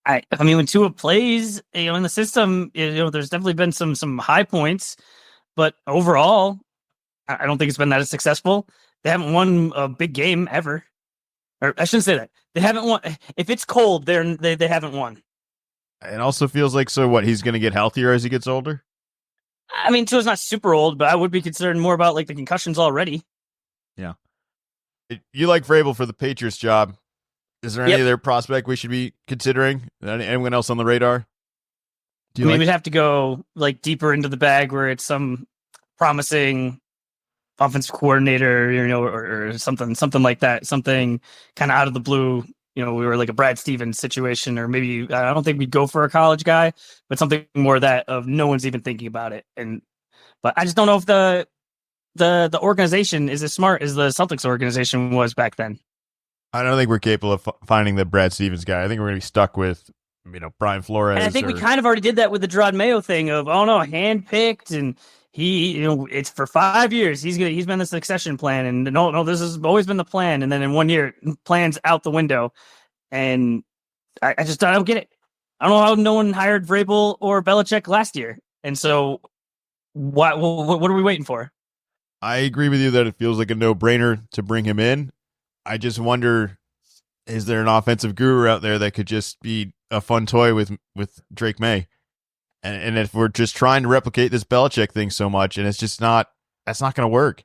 C: I mean, when Tua plays, in the system, there's definitely been some high points, but overall, I don't think it's been that successful. They haven't won a big game ever, or I shouldn't say that. They haven't won. If it's cold, they haven't won.
B: It also feels like, so what, he's going to get healthier as he gets older?
C: I mean, Tua's not super old, but I would be concerned more about the concussions already.
B: Yeah. You like Vrabel for the Patriots job. Is there any other prospect we should be considering? Anyone else on the radar?
C: We'd have to go deeper into the bag where it's some promising offensive coordinator, or something like that, something kind of out of the blue. We were a Brad Stevens situation, or maybe I don't think we'd go for a college guy, but something more of no one's even thinking about it. But I just don't know if the organization is as smart as the Celtics organization was back then.
B: I don't think we're capable of finding the Brad Stevens guy. I think we're going to be stuck with, Brian Flores.
C: And I think we kind of already did that with the Gerard Mayo thing of, handpicked, and he, it's for 5 years. He's been the succession plan, and no, this has always been the plan. And then in 1 year, plans out the window. And I don't get it. I don't know how no one hired Vrabel or Belichick last year. And so what are we waiting for?
B: I agree with you that it feels like a no-brainer to bring him in. I just wonder, is there an offensive guru out there that could just be a fun toy with Drake Maye? And if we're just trying to replicate this Belichick thing so much, and it's just that's not going to work.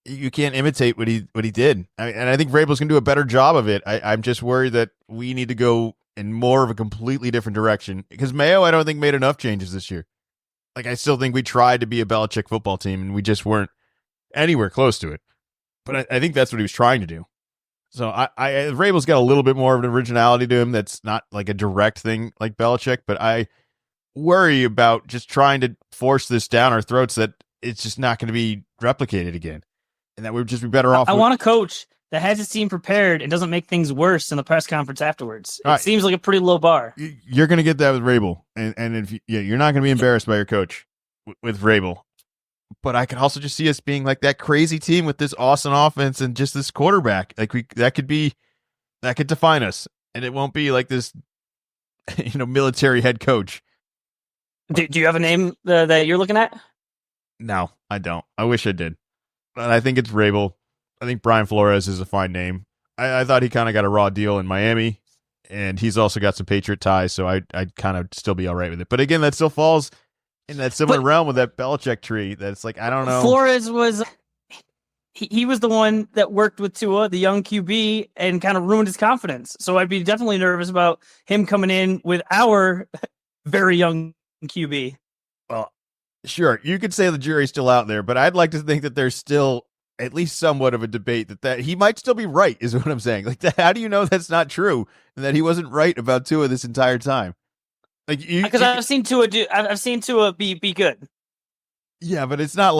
B: You can't imitate what he did. And I think Vrabel's going to do a better job of it. I'm just worried that we need to go in more of a completely different direction, because Mayo, I don't think, made enough changes this year. I still think we tried to be a Belichick football team, and we just weren't anywhere close to it. But I think that's what he was trying to do. So Vrabel's got a little bit more of an originality to him that's not a direct thing like Belichick, but I worry about just trying to force this down our throats that it's just not going to be replicated again, and that we'd just be better off.
C: I want a coach that has his team prepared and doesn't make things worse in the press conference afterwards. It seems like a pretty low bar.
B: You're going to get that with Vrabel, and if you're not going to be embarrassed by your coach with Vrabel. But I could also just see us being that crazy team with this awesome offense and just this quarterback. That could define us, and it won't be this, military head coach.
C: Do you have a name that you're looking at?
B: No, I don't. I wish I did, but I think it's Vrabel. I think Brian Flores is a fine name. I thought he kind of got a raw deal in Miami, and he's also got some Patriot ties, so I'd kind of still be all right with it. But again, that still falls in that similar realm with that Belichick tree. That's I don't know.
C: Flores was he was the one that worked with Tua, the young QB, and kind of ruined his confidence. So I'd be definitely nervous about him coming in with our very young QB.
B: Well, sure, you could say the jury's still out there, but I'd like to think that there's still at least somewhat of a debate that he might still be right, is what I'm saying. How do you know that's not true and that he wasn't right about Tua this entire time?
C: Because I've seen Tua be good.
B: Yeah, but it's not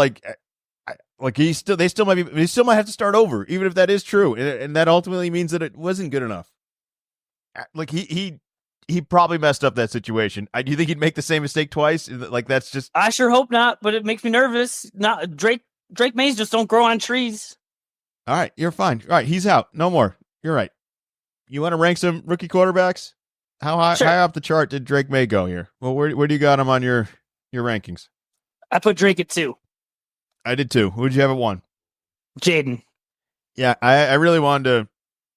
B: They still might have to start over, even if that is true, and that ultimately means that it wasn't good enough. Like he probably messed up that situation. Do you think he'd make the same mistake twice? Like that's just.
C: I sure hope not, but it makes me nervous. Not Drake Mays just don't grow on trees.
B: All right, you're fine. All right, he's out. No more. You're right. You want to rank some rookie quarterbacks? How high up the chart did Drake May go here? Well, where do you got him on your rankings?
C: I put Drake at 2.
B: I did too. Who did you have at 1?
C: Jaden.
B: Yeah, I really wanted to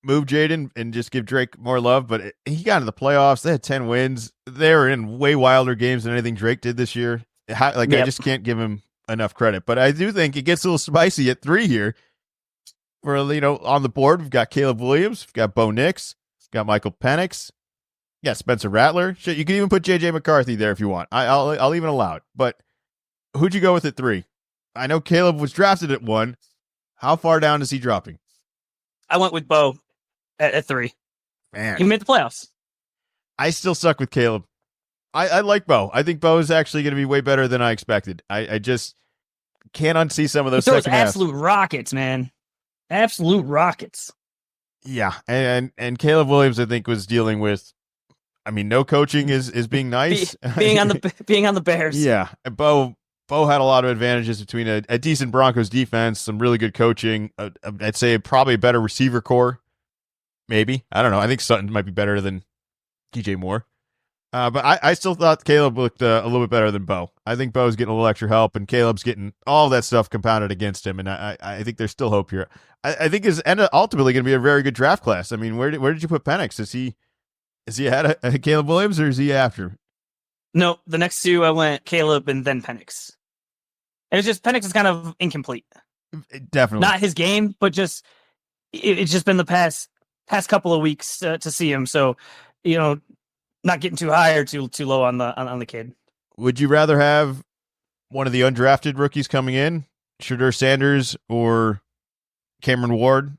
B: move Jaden and just give Drake more love, but he got into the playoffs. They had 10 wins. They were in way wilder games than anything Drake did this year. I just can't give him enough credit. But I do think it gets a little spicy at 3 here. For on the board, we've got Caleb Williams, we've got Bo Nix, we've got Michael Penix, yeah, Spencer Rattler. Shit, you can even put JJ McCarthy there if you want. I'll even allow it. But who'd you go with at 3? I know Caleb was drafted at 1. How far down is he dropping?
C: I went with Bo at 3.
B: Man,
C: he made the playoffs.
B: I still suck with Caleb. I like Bo. I think Bo is actually going to be way better than I expected. I just can't unsee some of those.
C: He throws
B: second
C: absolute rockets, man. Absolute rockets.
B: Yeah, and Caleb Williams, I think, was dealing with. I mean, no coaching is being nice.
C: being on the Bears.
B: Yeah, and Bo had a lot of advantages between a decent Broncos defense, some really good coaching. I'd say probably a better receiver core. Maybe, I don't know. I think Sutton might be better than DJ Moore. But I still thought Caleb looked a little bit better than Bo. I think Bo's getting a little extra help, and Caleb's getting all that stuff compounded against him. And I think there's still hope here. I think it's ultimately going to be a very good draft class. I mean, where did you put Penix? Is he ahead of Caleb Williams, or is he after?
C: No, the next 2 I went Caleb and then Penix. It was just Penix is kind of incomplete.
B: Definitely
C: not his game, but just it's just been the past couple of weeks to see him. So not getting too high or too low on the kid.
B: Would you rather have one of the undrafted rookies coming in, Shadur Sanders or Cameron Ward,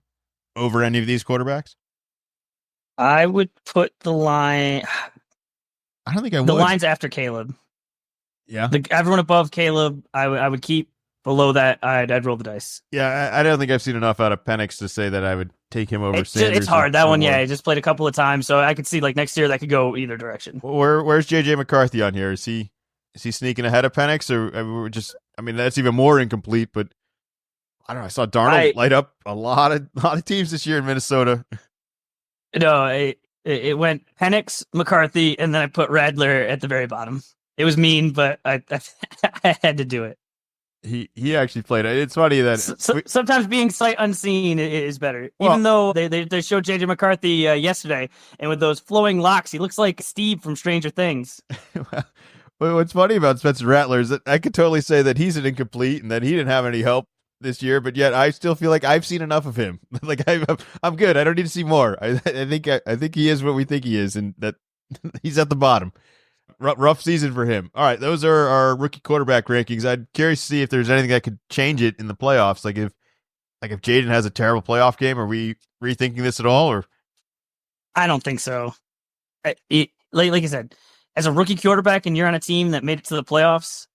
B: over any of these quarterbacks?
C: I would put the line.
B: I don't think I would.
C: The line's after Caleb.
B: Yeah.
C: Everyone above Caleb, I would keep. Below that, I'd roll the dice.
B: Yeah, I don't think I've seen enough out of Penix to say that I would take him over Sanders.
C: It's hard. That one, yeah, he just played a couple of times, so I could see like next year that could go either direction.
B: Where's JJ McCarthy on here? Is he sneaking ahead of Penix, or we're just? I mean, that's even more incomplete. But I don't know. I saw Darnold light up a lot of teams this year in Minnesota.
C: No, it went Penix, McCarthy, and then I put Rattler at the very bottom. It was mean, but I had to do it.
B: He actually played it. It's funny that
C: sometimes being sight unseen is better. Well, even though they showed JJ McCarthy yesterday, and with those flowing locks, he looks like Steve from Stranger Things.
B: Well, what's funny about Spencer Rattler is that I could totally say that he's an incomplete and that he didn't have any help this year, but yet I still feel like I've seen enough of him. Like I'm good. I don't need to see more. I think he is what we think he is, and that he's at the bottom. Rough season for him. All right, those are our rookie quarterback rankings. I'd curious to see if there's anything that could change it in the playoffs. Like if Jaden has a terrible playoff game, are we rethinking this at all? Or
C: I don't think so. Like I said, as a rookie quarterback and you're on a team that made it to the playoffs,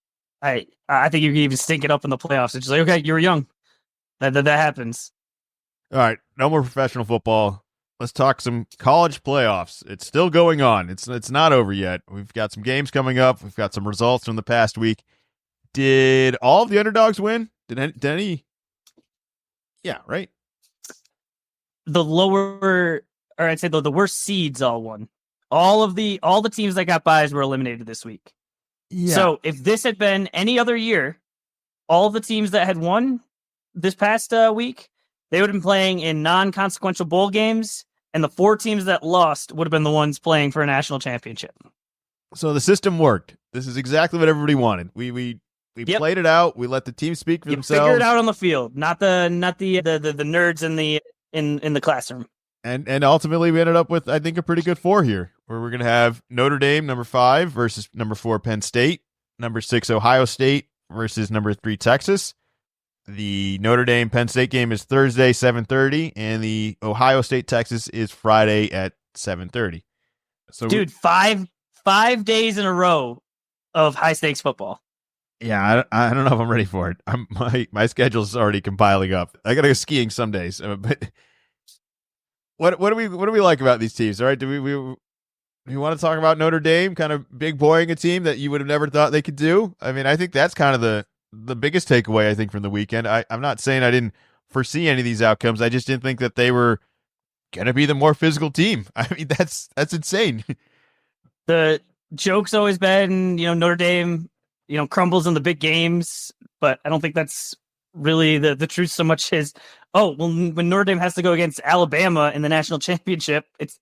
C: I think you can even stink it up in the playoffs. It's just like, okay, you were young. That happens.
B: All right, no more professional football. Let's talk some college playoffs. It's still going on. It's not over yet. We've got some games coming up. We've got some results from the past week. Did all of the underdogs win? Did any? Yeah, right.
C: The lower, or I'd say the worst seeds all won. All the teams that got byes were eliminated this week. Yeah. So if this had been any other year, all the teams that had won this past week, they would have been playing in non-consequential bowl games, and the 4 teams that lost would have been the ones playing for a national championship.
B: So the system worked. This is exactly what everybody wanted. We played it out. We let the team speak for themselves.
C: Figure it out on the field, not the nerds in the classroom.
B: And ultimately, we ended up with, I think, a pretty good 4 here, where we're going to have Notre Dame, number 5, versus number 4, Penn State, number 6, Ohio State, versus number 3, Texas. The Notre Dame Penn State game is Thursday, 7:30, and the Ohio State Texas is Friday at 7:30. So,
C: dude, five days in a row of high stakes football.
B: Yeah, I don't know if I'm ready for it. My schedule's already compiling up. I gotta go skiing some days. But what do we like about these teams? All right, do we want to talk about Notre Dame kind of big boying a team that you would have never thought they could do? I mean, I think that's kind of the biggest takeaway I think from the weekend. I'm not saying I didn't foresee any of these outcomes. I just didn't think that they were gonna be the more physical team. I mean, that's insane.
C: The joke's always been, Notre Dame, crumbles in the big games, but I don't think that's really the truth so much as, oh, well, when Notre Dame has to go against Alabama in the national championship, it's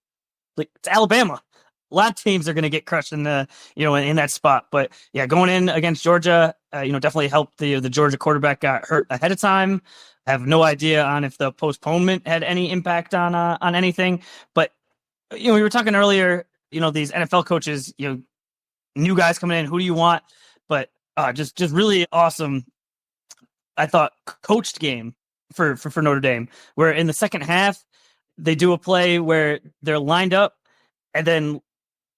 C: Alabama. A lot of teams are going to get crushed in in that spot. But yeah, going in against Georgia, definitely helped. The Georgia quarterback got hurt ahead of time. I have no idea on if the postponement had any impact on anything. But we were talking earlier. These NFL coaches, new guys coming in. Who do you want? But just really awesome. I thought coached game for Notre Dame, where in the second half they do a play where they're lined up, and then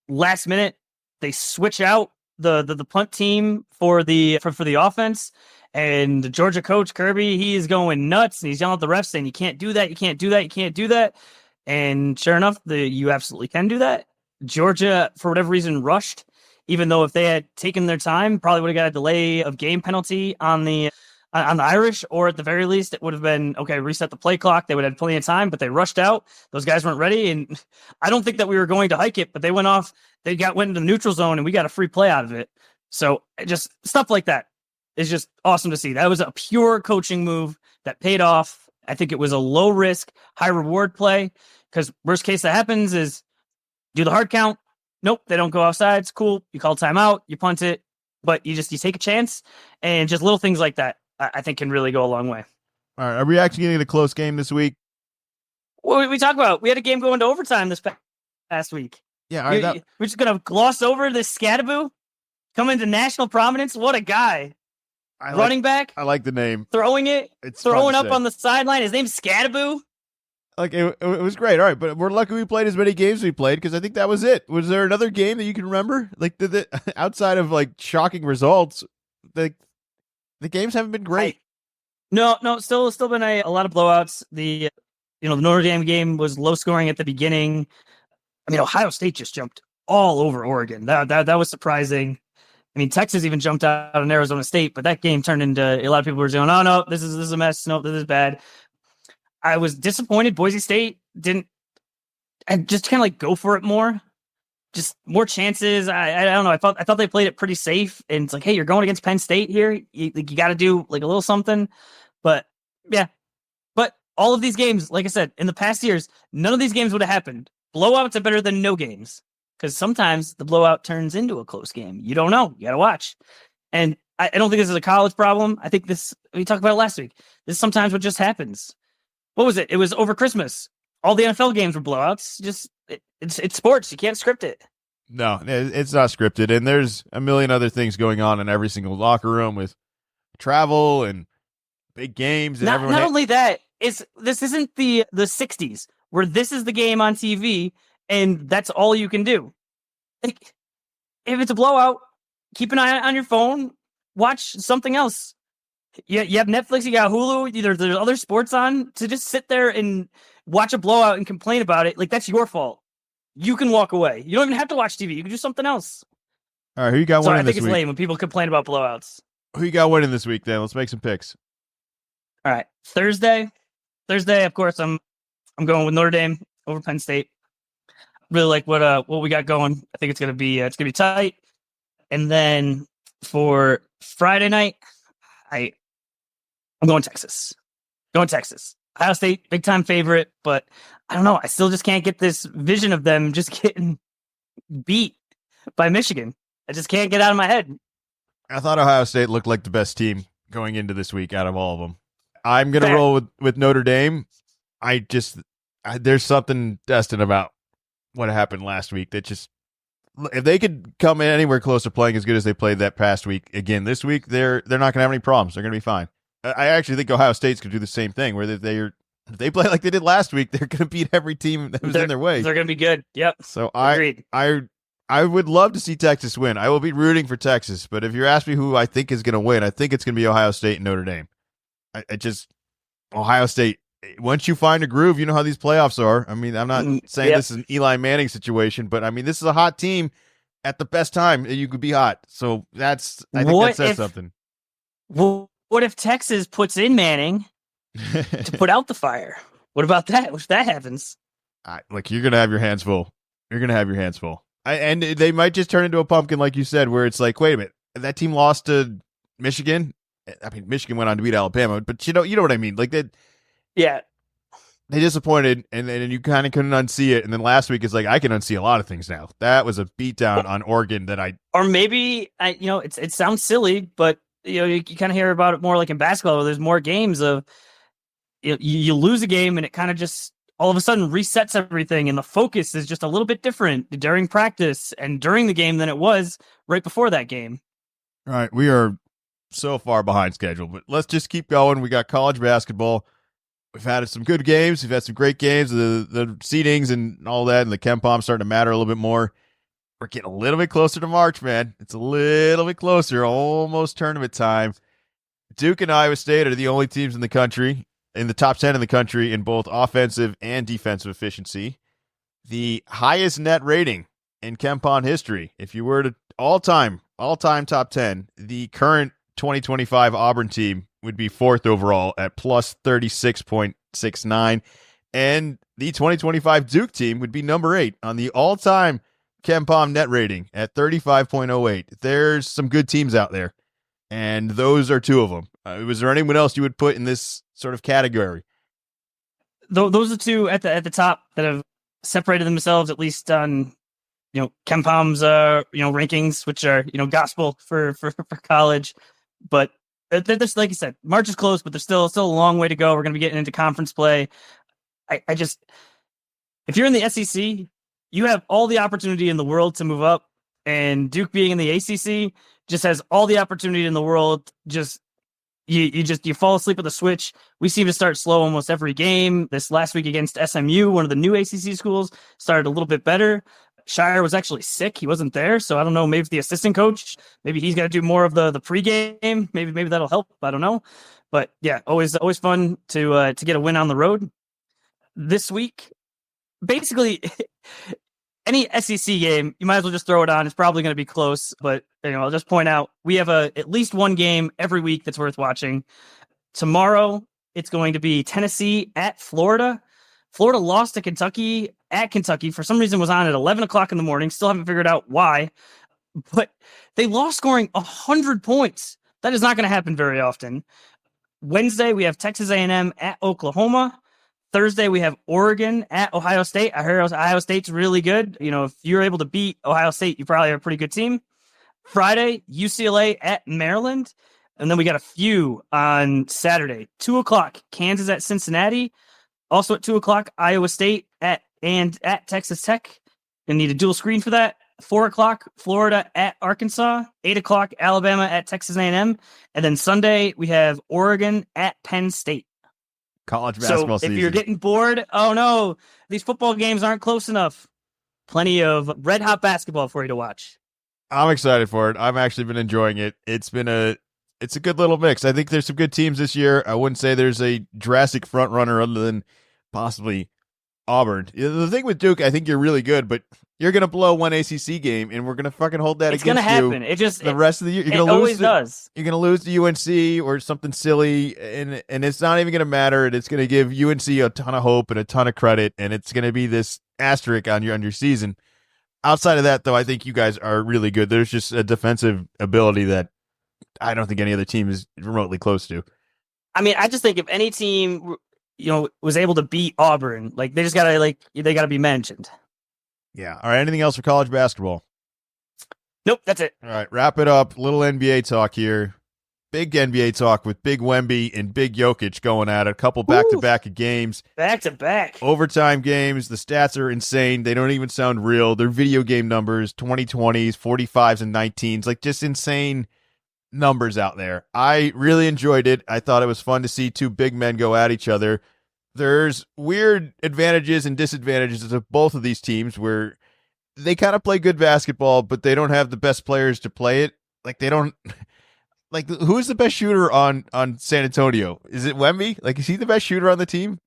C: last minute they switch out the punt team for the offense, and the Georgia coach Kirby, he is going nuts and he's yelling at the refs saying, "You can't do that, you can't do that, you can't do that." And sure enough, you absolutely can do that. Georgia, for whatever reason, rushed, even though if they had taken their time, probably would have got a delay of game penalty on the Irish, or at the very least, it would have been, okay, reset the play clock. They would have had plenty of time, but they rushed out. Those guys weren't ready. And I don't think that we were going to hike it, but they went into the neutral zone and we got a free play out of it. So just stuff like that is just awesome to see. That was a pure coaching move that paid off. I think it was a low risk, high reward play, because worst case that happens is do the hard count. Nope, they don't go offsides. It's cool. You call timeout, you punt it, but you take a chance, and just little things like that, I think, can really go a long way.
B: All right, are we actually getting a close game this week?
C: What we talk about? We had a game going to overtime this past week.
B: Yeah, all right,
C: we're just gonna gloss over this Scadaboo coming to national prominence. What a guy! Running back.
B: I like the name.
C: Throwing up on the sideline. His name's Scadaboo.
B: Like it was great. All right, but we're lucky we played as many games as we played, because I think that was it. Was there another game that you can remember? Like outside of like shocking results, the games haven't been great.
C: No, still been a lot of blowouts. The Notre Dame game was low scoring at the beginning. I mean, Ohio State just jumped all over Oregon. That was surprising. I mean, Texas even jumped out on Arizona State, but that game turned into a lot of people were saying, "Oh no, this is a mess. No, this is bad." I was disappointed. Boise State didn't, and just kind of like go for it more, just more chances. I don't know. I thought they played it pretty safe, and it's like, hey, you're going against Penn State here. You got to do like a little something. But yeah, but all of these games, like I said, in the past years, none of these games would have happened. Blowouts are better than no games, because sometimes the blowout turns into a close game. You don't know. You got to watch. And I don't think this is a college problem. I think we talked about it last week. This is sometimes what just happens. What was it? It was over Christmas. All the NFL games were blowouts. Just it's sports. You can't script it.
B: No, it's not scripted, and there's a million other things going on in every single locker room with travel and big games. And
C: not only that, this isn't the 60s where this is the game on TV and that's all you can do. Like, if it's a blowout, keep an eye on your phone. Watch something else. You have Netflix, you got Hulu, there's other sports on. To just sit there and watch a blowout and complain about it, like, that's your fault. You can walk away. You don't even have to watch TV. You can do something else.
B: All right, who you got winning this week?
C: I think it's lame when people complain about blowouts.
B: Who you got winning this week, then? Let's make some picks.
C: All right, Thursday, of course, I'm going with Notre Dame over Penn State. Really like what we got going. I think it's gonna be tight. And then for Friday night, I'm going Texas. Ohio State, big time favorite, but I don't know. I still just can't get this vision of them just getting beat by Michigan. I just can't get out of my head.
B: I thought Ohio State looked like the best team going into this week out of all of them. I'm going to roll with Notre Dame. There's something, Destin, about what happened last week that just, if they could come in anywhere close to playing as good as they played that past week again this week, they're not going to have any problems. They're going to be fine. I actually think Ohio State's going to do the same thing, where if they play like they did last week, they're going to beat every team that was in their way.
C: They're going to be good. Yep.
B: So
C: Agreed.
B: I I would love to see Texas win. I will be rooting for Texas, but if you're asking me who I think is going to win, I think it's going to be Ohio State and Notre Dame. I just Ohio State. Once you find a groove, you know how these playoffs are. I mean, I'm not saying
C: Yep.
B: this is an Eli Manning situation, but I mean, this is a hot team at the best time you could be hot. So I think that says something.
C: Well, what if Texas puts in Manning to put out the fire? What about that? If that happens,
B: you're gonna have your hands full. You're gonna have your hands full, and they might just turn into a pumpkin, like you said, where it's like, wait a minute, that team lost to Michigan. I mean, Michigan went on to beat Alabama, but you know what I mean. Like they disappointed, and you kind of couldn't unsee it. And then last week is like, I can unsee a lot of things now. That was a beatdown on Oregon
C: or maybe it sounds silly, but you kind of hear about it more like in basketball, where there's more games of you lose a game and it kind of just all of a sudden resets everything, and the focus is just a little bit different during practice and during the game than it was right before that game.
B: All right, we are so far behind schedule, but let's just keep going. We got college basketball. We've had some good games. We've had some great games. The seedings and all that, and the KenPom starting to matter a little bit more. We're getting a little bit closer to March, man. It's a little bit closer, almost tournament time. Duke and Iowa State are the only teams in the country, in the top 10 in the country, in both offensive and defensive efficiency. The highest net rating in KenPom history. If you were to all-time top 10, the current 2025 Auburn team would be fourth overall at plus 36.69. And the 2025 Duke team would be number 8 on the all-time KenPom net rating at 35.08. There's some good teams out there, and those are two of them. Was there anyone else you would put in this sort of category?
C: Those are two at the top that have separated themselves, at least on KenPom's rankings, which are gospel for college. But there's, like you said, March is close, but there's still a long way to go. We're going to be getting into conference play. I just, if you're in the SEC, you have all the opportunity in the world to move up, and Duke being in the ACC just has all the opportunity in the world. Just you fall asleep at the switch. We seem to start slow almost every game. This last week against SMU, one of the new ACC schools, started a little bit better. Shire was actually sick. He wasn't there. So I don't know, maybe the assistant coach, maybe he's got to do more of the pregame. Maybe that'll help. I don't know. But yeah, always fun to get a win on the road. This week, basically any SEC game, you might as well just throw it on. It's probably going to be close, but I'll just point out we have at least one game every week that's worth watching. Tomorrow, it's going to be Tennessee at Florida. Florida lost to Kentucky at Kentucky. For some reason, was on at 11 o'clock in the morning. Still haven't figured out why, but they lost scoring 100 points. That is not going to happen very often. Wednesday, we have Texas A&M at Oklahoma. Thursday, we have Oregon at Ohio State. I heard Ohio State's really good. If you're able to beat Ohio State, you probably have a pretty good team. Friday, UCLA at Maryland. And then we got a few on Saturday. 2 o'clock, Kansas at Cincinnati. Also at 2 o'clock, Iowa State at Texas Tech. Gonna need a dual screen for that. 4 o'clock, Florida at Arkansas. 8 o'clock, Alabama at Texas A&M. And then Sunday, we have Oregon at Penn State.
B: College basketball season.
C: If you're getting bored, oh no, these football games aren't close enough. Plenty of red hot basketball for you to watch.
B: I'm excited for it. I've actually been enjoying it. It's a good little mix. I think there's some good teams this year. I wouldn't say there's a drastic front runner other than possibly Auburn. The thing with Duke, I think you're really good, but you're gonna blow one ACC game, and we're gonna fucking hold that against you.
C: It's gonna happen.
B: The rest of the year, you're gonna
C: lose.
B: You're gonna lose to UNC or something silly, and it's not even gonna matter. And it's gonna give UNC a ton of hope and a ton of credit, and it's gonna be this asterisk on your season. Outside of that, though, I think you guys are really good. There's just a defensive ability that I don't think any other team is remotely close to.
C: I mean, I just think if any team, was able to beat Auburn, they just gotta be mentioned.
B: Yeah. All right. Anything else for college basketball?
C: Nope. That's it.
B: All right. Wrap it up. Little NBA talk here. Big NBA talk with Big Wemby and Big Jokic going at it. A couple back-to-back games.
C: Back-to-back.
B: Overtime games. The stats are insane. They don't even sound real. They're video game numbers, 2020s, 45s, and 19s. Just insane numbers out there. I really enjoyed it. I thought it was fun to see two big men go at each other. There's weird advantages and disadvantages of both of these teams where they kind of play good basketball, but they don't have the best players to play it. Like they don't like who's the best shooter on San Antonio? Is it Wemby? Like is he the best shooter on the team?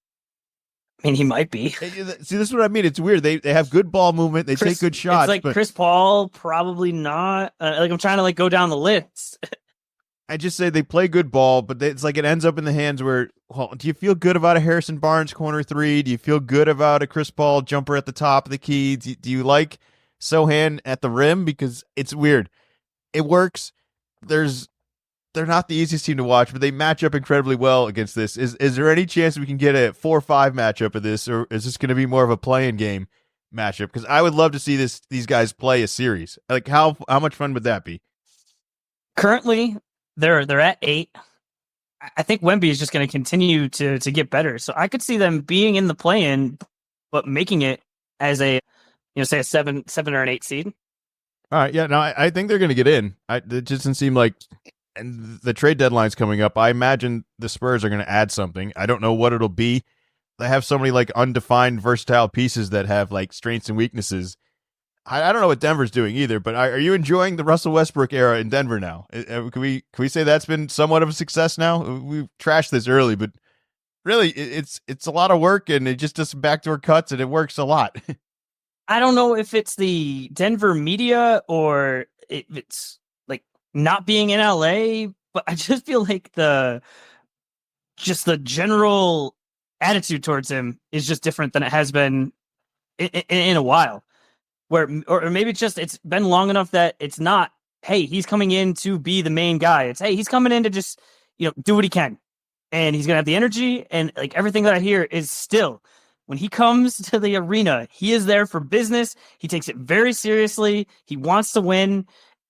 C: I mean, he might be.
B: See, this is what I mean. It's weird. They have good ball movement. They take good shots.
C: It's like
B: but
C: Chris Paul, probably not. Like I'm trying to go down the list.
B: I just say they play good ball, but it's like it ends up in the hands where, well, do you feel good about a Harrison Barnes corner three? Do you feel good about a Chris Paul jumper at the top of the key? Do you like Sohan at the rim? Because it's weird. It works. They're not the easiest team to watch, but they match up incredibly well against this. Is there any chance we can get a 4-5 matchup of this, or is this going to be more of a play-in game matchup? Because I would love to see these guys play a series. Like how much fun would that be?
C: Currently, they're at 8. I think Wemby is just going to continue to get better. So I could see them being in the play-in, but making it as a say a 7 or an 8 seed.
B: All right, yeah, no, I think they're going to get in. It just doesn't seem like, and the trade deadline's coming up. I imagine the Spurs are going to add something. I don't know what it'll be. They have so many like undefined, versatile pieces that have like strengths and weaknesses. I don't know what Denver's doing either. But are you enjoying the Russell Westbrook era in Denver now? Can we say that's been somewhat of a success now? We've trashed this early, but really, it's a lot of work, and it just does some backdoor cuts, and it works a lot.
C: I don't know if it's the Denver media or if it's like not being in LA, but I just feel like the general attitude towards him is just different than it has been in a while. Or maybe it's been long enough that it's not, hey, he's coming in to be the main guy. It's, hey, he's coming in to just do what he can, and he's gonna have the energy, and like everything that I hear is still. When he comes to the arena, he is there for business. He takes it very seriously. He wants to win.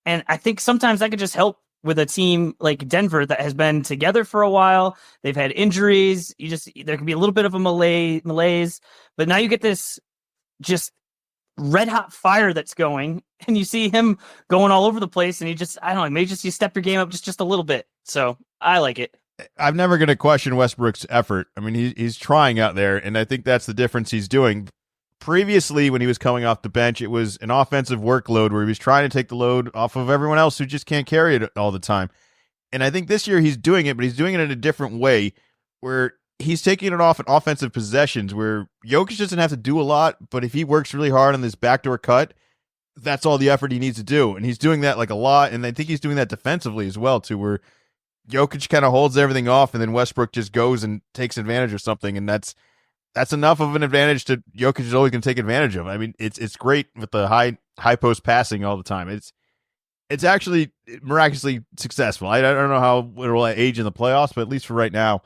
C: And I think sometimes that could just help with a team like Denver that has been together for a while. They've had injuries. There can be a little bit of a malaise. But now you get this just red hot fire that's going, and you see him going all over the place. And I don't know, maybe you step your game up just a little bit. So I like it.
B: I'm never going to question Westbrook's effort. I mean, he's trying out there, and I think that's the difference he's doing. Previously, when he was coming off the bench, it was an offensive workload where he was trying to take the load off of everyone else who just can't carry it all the time. And I think this year he's doing it, but he's doing it in a different way where he's taking it off in offensive possessions where Jokic doesn't have to do a lot, but if he works really hard on this backdoor cut, that's all the effort he needs to do. And he's doing that like a lot, and I think he's doing that defensively as well, too, where Jokic kind of holds everything off, and then Westbrook just goes and takes advantage of something, and that's enough of an advantage to Jokic is always going to take advantage of. I mean, it's great with the high post passing all the time. It's actually miraculously successful. I don't know how it will age in the playoffs, but at least for right now,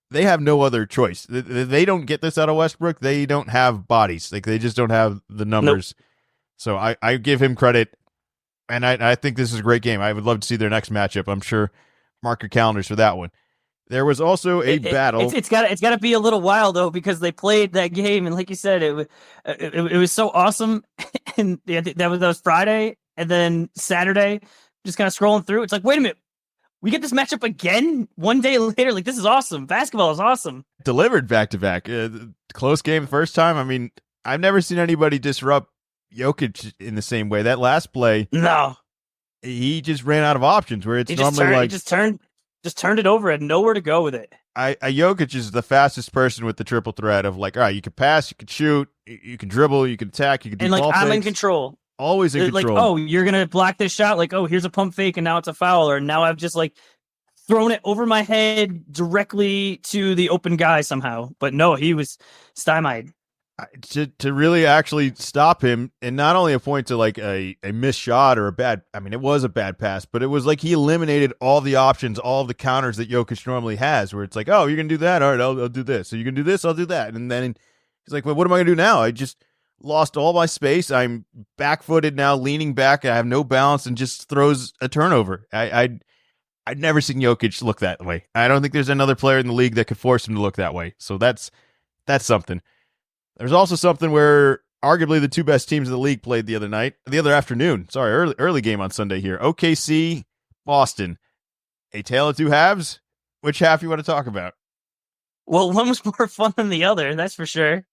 B: they have no other choice. They don't get this out of Westbrook. They don't have bodies. Like they just don't have the numbers. Nope. So I give him credit, and I think this is a great game. I would love to see their next matchup. I'm sure. Mark your calendars for that one. There was also a battle.
C: It's got to be a little while though, because they played that game, and like you said, it was so awesome. And that was Friday, and then Saturday, just kind of scrolling through. It's like, wait a minute, we get this matchup again one day later. Like this is awesome. Basketball is awesome.
B: Delivered back to back. Close game the first time. I mean, I've never seen anybody disrupt Jokic in the same way. That last play,
C: no.
B: He just ran out of options where it's normally
C: he just turned it over, had nowhere to go with it.
B: Jokic is the fastest person with the triple threat of like, all right, you can pass, you can shoot, you can dribble, you can attack, you can do
C: and like
B: ball
C: I'm
B: fakes.
C: in control.
B: Always in control.
C: Like, oh, you're gonna block this shot. Like, oh, here's a pump fake, and now it's a foul, or now I've just like thrown it over my head directly to the open guy somehow. But no, he was stymied.
B: To really actually stop him, and not only a point to like a missed shot or a bad, I mean, it was a bad pass, but it was like he eliminated all the options, all of the counters that Jokic normally has, where it's like, oh, you're going to do that? All right, I'll do this. So you can do this, I'll do that. And then he's like, well, what am I going to do now? I just lost all my space. I'm back-footed now, leaning back. I have no balance, and just throws a turnover. I'd never seen Jokic look that way. I don't think there's another player in the league that could force him to look that way. So that's something. There's also something where arguably the two best teams in the league played the other afternoon. Sorry, early game on Sunday here. OKC, Boston. A tale of two halves. Which half you want to talk about?
C: Well, one was more fun than the other, that's for sure.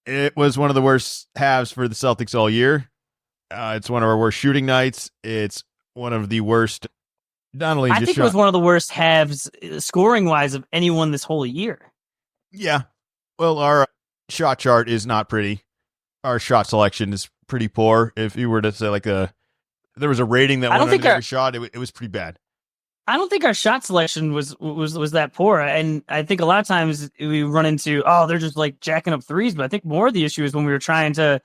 B: It was one of the worst halves for the Celtics all year. It's one of our worst shooting nights. It's one of the worst, not only
C: I think it was one of the worst halves scoring wise of anyone this whole year.
B: Yeah. Well, our shot chart is not pretty. Our shot selection is pretty poor. If you were to say there was a rating that went under every shot, it was pretty bad.
C: I don't think our shot selection was that poor. And I think a lot of times we run into, they're just like jacking up threes. But I think more of the issue is when we were trying to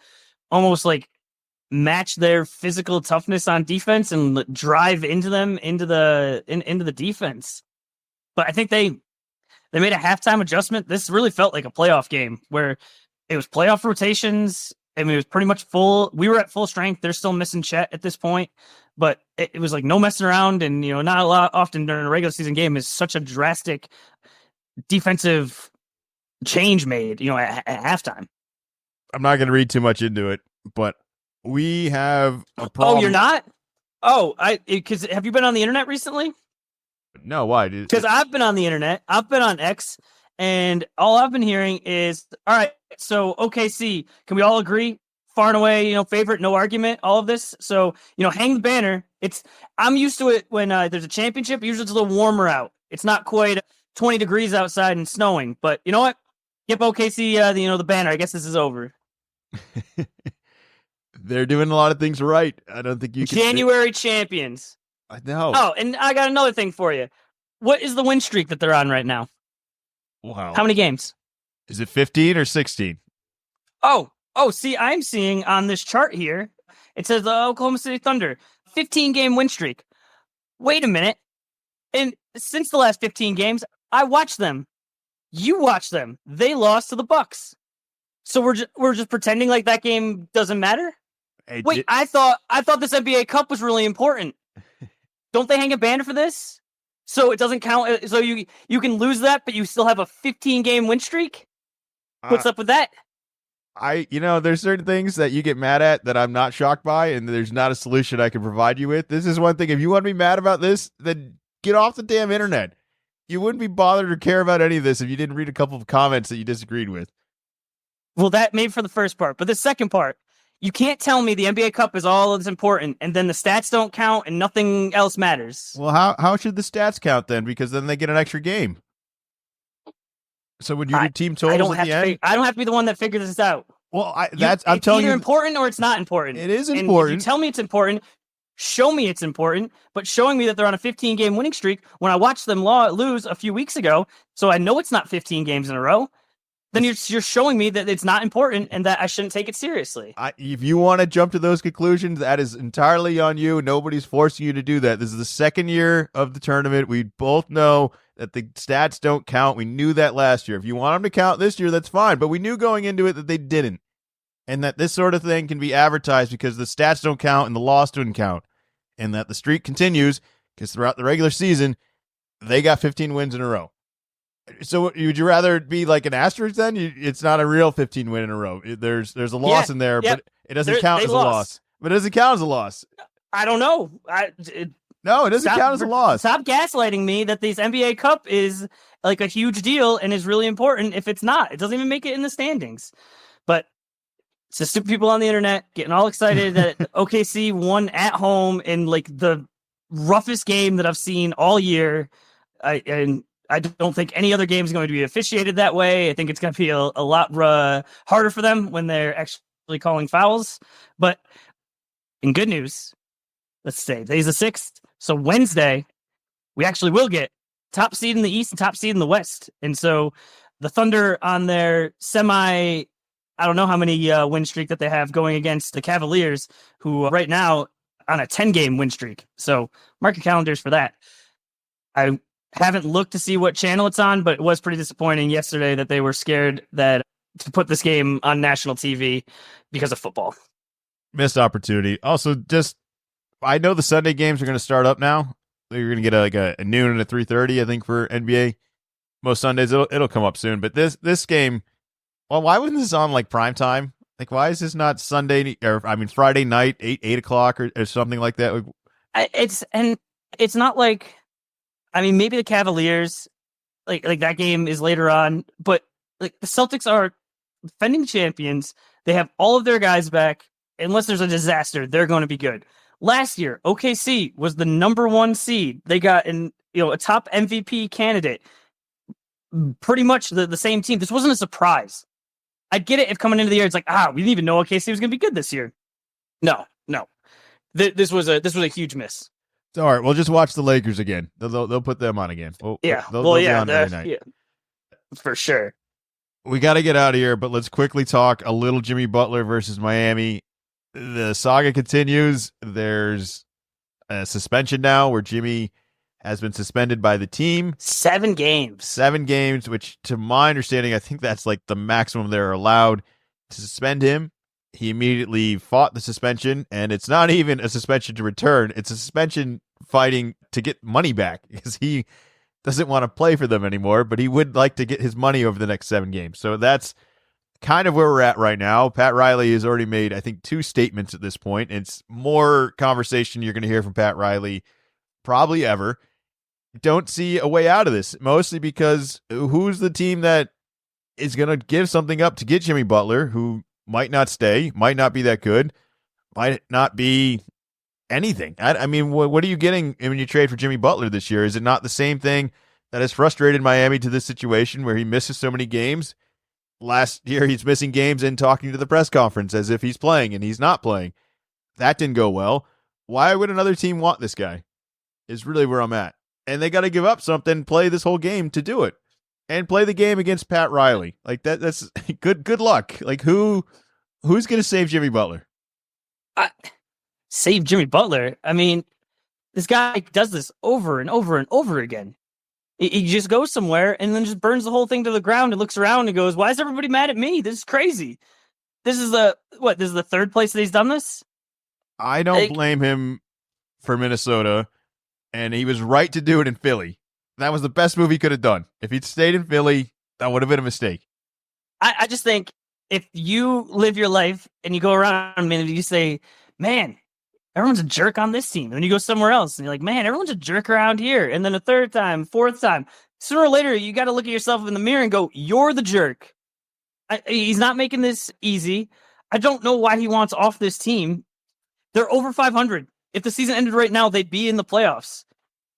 C: almost like match their physical toughness on defense and drive into them into the defense. But I think they made a halftime adjustment. This really felt like a playoff game where it was playoff rotations. I mean, it was pretty much full. We were at full strength. They're still missing Chet at this point, but it was like no messing around. And, not a lot often during a regular season game is such a drastic defensive change made, at halftime.
B: I'm not going to read too much into it, but we have a problem.
C: Oh, you're not? Oh, because have you been on the internet recently?
B: No, why?
C: Because I've been on the internet. I've been on X, and all I've been hearing is, all right, so OKC, can we all agree? Far and away, favorite, no argument, all of this. So, hang the banner. I'm used to it when there's a championship. Usually it's a little warmer out. It's not quite 20 degrees outside and snowing. But you know what? Give OKC, the banner. I guess this is over.
B: They're doing a lot of things right. I don't think you can.
C: January champions.
B: I know.
C: Oh, and I got another thing for you. What is the win streak that they're on right now?
B: Wow.
C: How many games?
B: Is it 15 or 16?
C: Oh, see, I'm seeing on this chart here, it says the Oklahoma City Thunder, 15-game win streak. Wait a minute. And since the last 15 games, I watched them. You watched them. They lost to the Bucks. So we're just pretending like that game doesn't matter?
B: Hey,
C: wait, I thought this NBA Cup was really important. Don't they hang a banner for this? So it doesn't count. So you can lose that, but you still have a 15-game win streak? What's up with that?
B: There's certain things that you get mad at that I'm not shocked by, and there's not a solution I can provide you with. This is one thing. If you want to be mad about this, then get off the damn internet. You wouldn't be bothered or care about any of this if you didn't read a couple of comments that you disagreed with.
C: Well, that made for the first part, but the second part, you can't tell me the NBA Cup is all that's important, and then the stats don't count and nothing else matters.
B: Well, how should the stats count then? Because then they get an extra game. So when you do team totals at the end,
C: I don't have to be the one that figures this out.
B: Well, I'm telling you,
C: it's either important or it's not important.
B: It is important.
C: And if you tell me it's important, show me it's important. But showing me that they're on a 15-game winning streak when I watched them lose a few weeks ago, so I know it's not 15 games in a row. Then you're showing me that it's not important and that I shouldn't take it seriously.
B: If you want to jump to those conclusions, that is entirely on you. Nobody's forcing you to do that. This is the second year of the tournament. We both know that the stats don't count. We knew that last year. If you want them to count this year, that's fine. But we knew going into it that they didn't. And that this sort of thing can be advertised because the stats don't count and the loss didn't count. And that the streak continues because throughout the regular season, they got 15 wins in a row. So would you rather be like an asterisk then? It's not a real 15 win in a row. There's a loss in there, but it doesn't count as a loss. But it doesn't count as a loss.
C: I don't know.
B: No, it doesn't count as a loss.
C: Stop gaslighting me that this NBA Cup is like a huge deal and is really important if it's not. It doesn't even make it in the standings. But it's the stupid people on the internet getting all excited that OKC won at home in like the roughest game that I've seen all year. I don't think any other game is going to be officiated that way. I think it's going to be a lot harder for them when they're actually calling fouls. But in good news, let's say today's the 6th. So Wednesday, we actually will get top seed in the East and top seed in the West. And so the Thunder on their I don't know how many win streak that they have going against the Cavaliers, who right now on a 10-game win streak. So mark your calendars for that. I haven't looked to see what channel it's on, but it was pretty disappointing yesterday that they were scared to put this game on national TV because of football.
B: Missed opportunity. Also, I know the Sunday games are going to start up now. You're going to get a noon and a 3:30, I think, for NBA. Most Sundays it'll come up soon. But this game, well, why wasn't this on like prime time? Like, why is this not Friday night, 8 o'clock or something like that?
C: It's not like. I mean, maybe the Cavaliers, like that game is later on, but like the Celtics are defending champions. They have all of their guys back. Unless there's a disaster, they're going to be good. Last year, OKC was the number 1 seed. They got a top MVP candidate. Pretty much the same team. This wasn't a surprise. I'd get it if coming into the year it's like, we didn't even know OKC was going to be good this year. No. This was a huge miss.
B: All right, we'll just watch the Lakers again. They'll put them on again. They'll be on every night.
C: Yeah, for sure.
B: We got to get out of here, but let's quickly talk a little Jimmy Butler versus Miami. The saga continues. There's a suspension now where Jimmy has been suspended by the team.
C: 7 games.
B: 7 games, which to my understanding, I think that's like the maximum they're allowed to suspend him. He immediately fought the suspension, and it's not even a suspension to return. It's a suspension fighting to get money back because he doesn't want to play for them anymore, but he would like to get his money over the next 7 games. So that's kind of where we're at right now. Pat Riley has already made, I think, 2 statements at this point. It's more conversation you're going to hear from Pat Riley probably ever. Don't see a way out of this, mostly because who's the team that is going to give something up to get Jimmy Butler, who might not stay, might not be that good, might not be anything. I mean, what are you getting when you trade for Jimmy Butler this year? Is it not the same thing that has frustrated Miami to this situation where he misses so many games? Last year, he's missing games and talking to the press conference as if he's playing, and he's not playing. That didn't go well. Why would another team want this guy? Is really where I'm at. And they got to give up something, play this whole game to do it. And play the game against Pat Riley. Like that's good luck. Like who's going to save Jimmy Butler?
C: Save Jimmy Butler? I mean, this guy does this over and over and over again. He just goes somewhere and then just burns the whole thing to the ground and looks around and goes, "Why is everybody mad at me? This is crazy." This is the 3rd place that he's done this?
B: I don't blame him for Minnesota, and he was right to do it in Philly. That was the best move he could have done. If he'd stayed in Philly, that would have been a mistake.
C: I just think if you live your life and you go around and you say, "Man, everyone's a jerk on this team," and then you go somewhere else and you're like, "Man, everyone's a jerk around here," and then a 3rd time, 4th time, sooner or later you got to look at yourself in the mirror and go, "You're the jerk." He's not making this easy. I don't know why he wants off this team. They're over 500. If the season ended right now, they'd be in the playoffs.